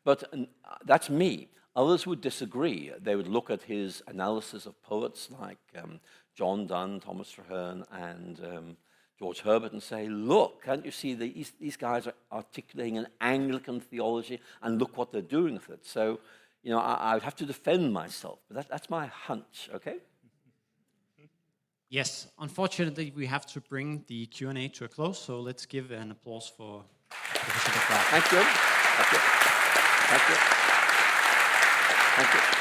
But that's me. Others would disagree. They would look at his analysis of poets like John Donne, Thomas Traherne, and George Herbert and say, look, can't you see these guys are articulating an Anglican theology, and look what they're doing with it. So you know, I would have to defend myself. But that's my hunch, okay? Yes, unfortunately, we have to bring the Q&A to a close, so let's give an applause for Professor McGrath. Thank you. Thank you. Thank you. Thank you.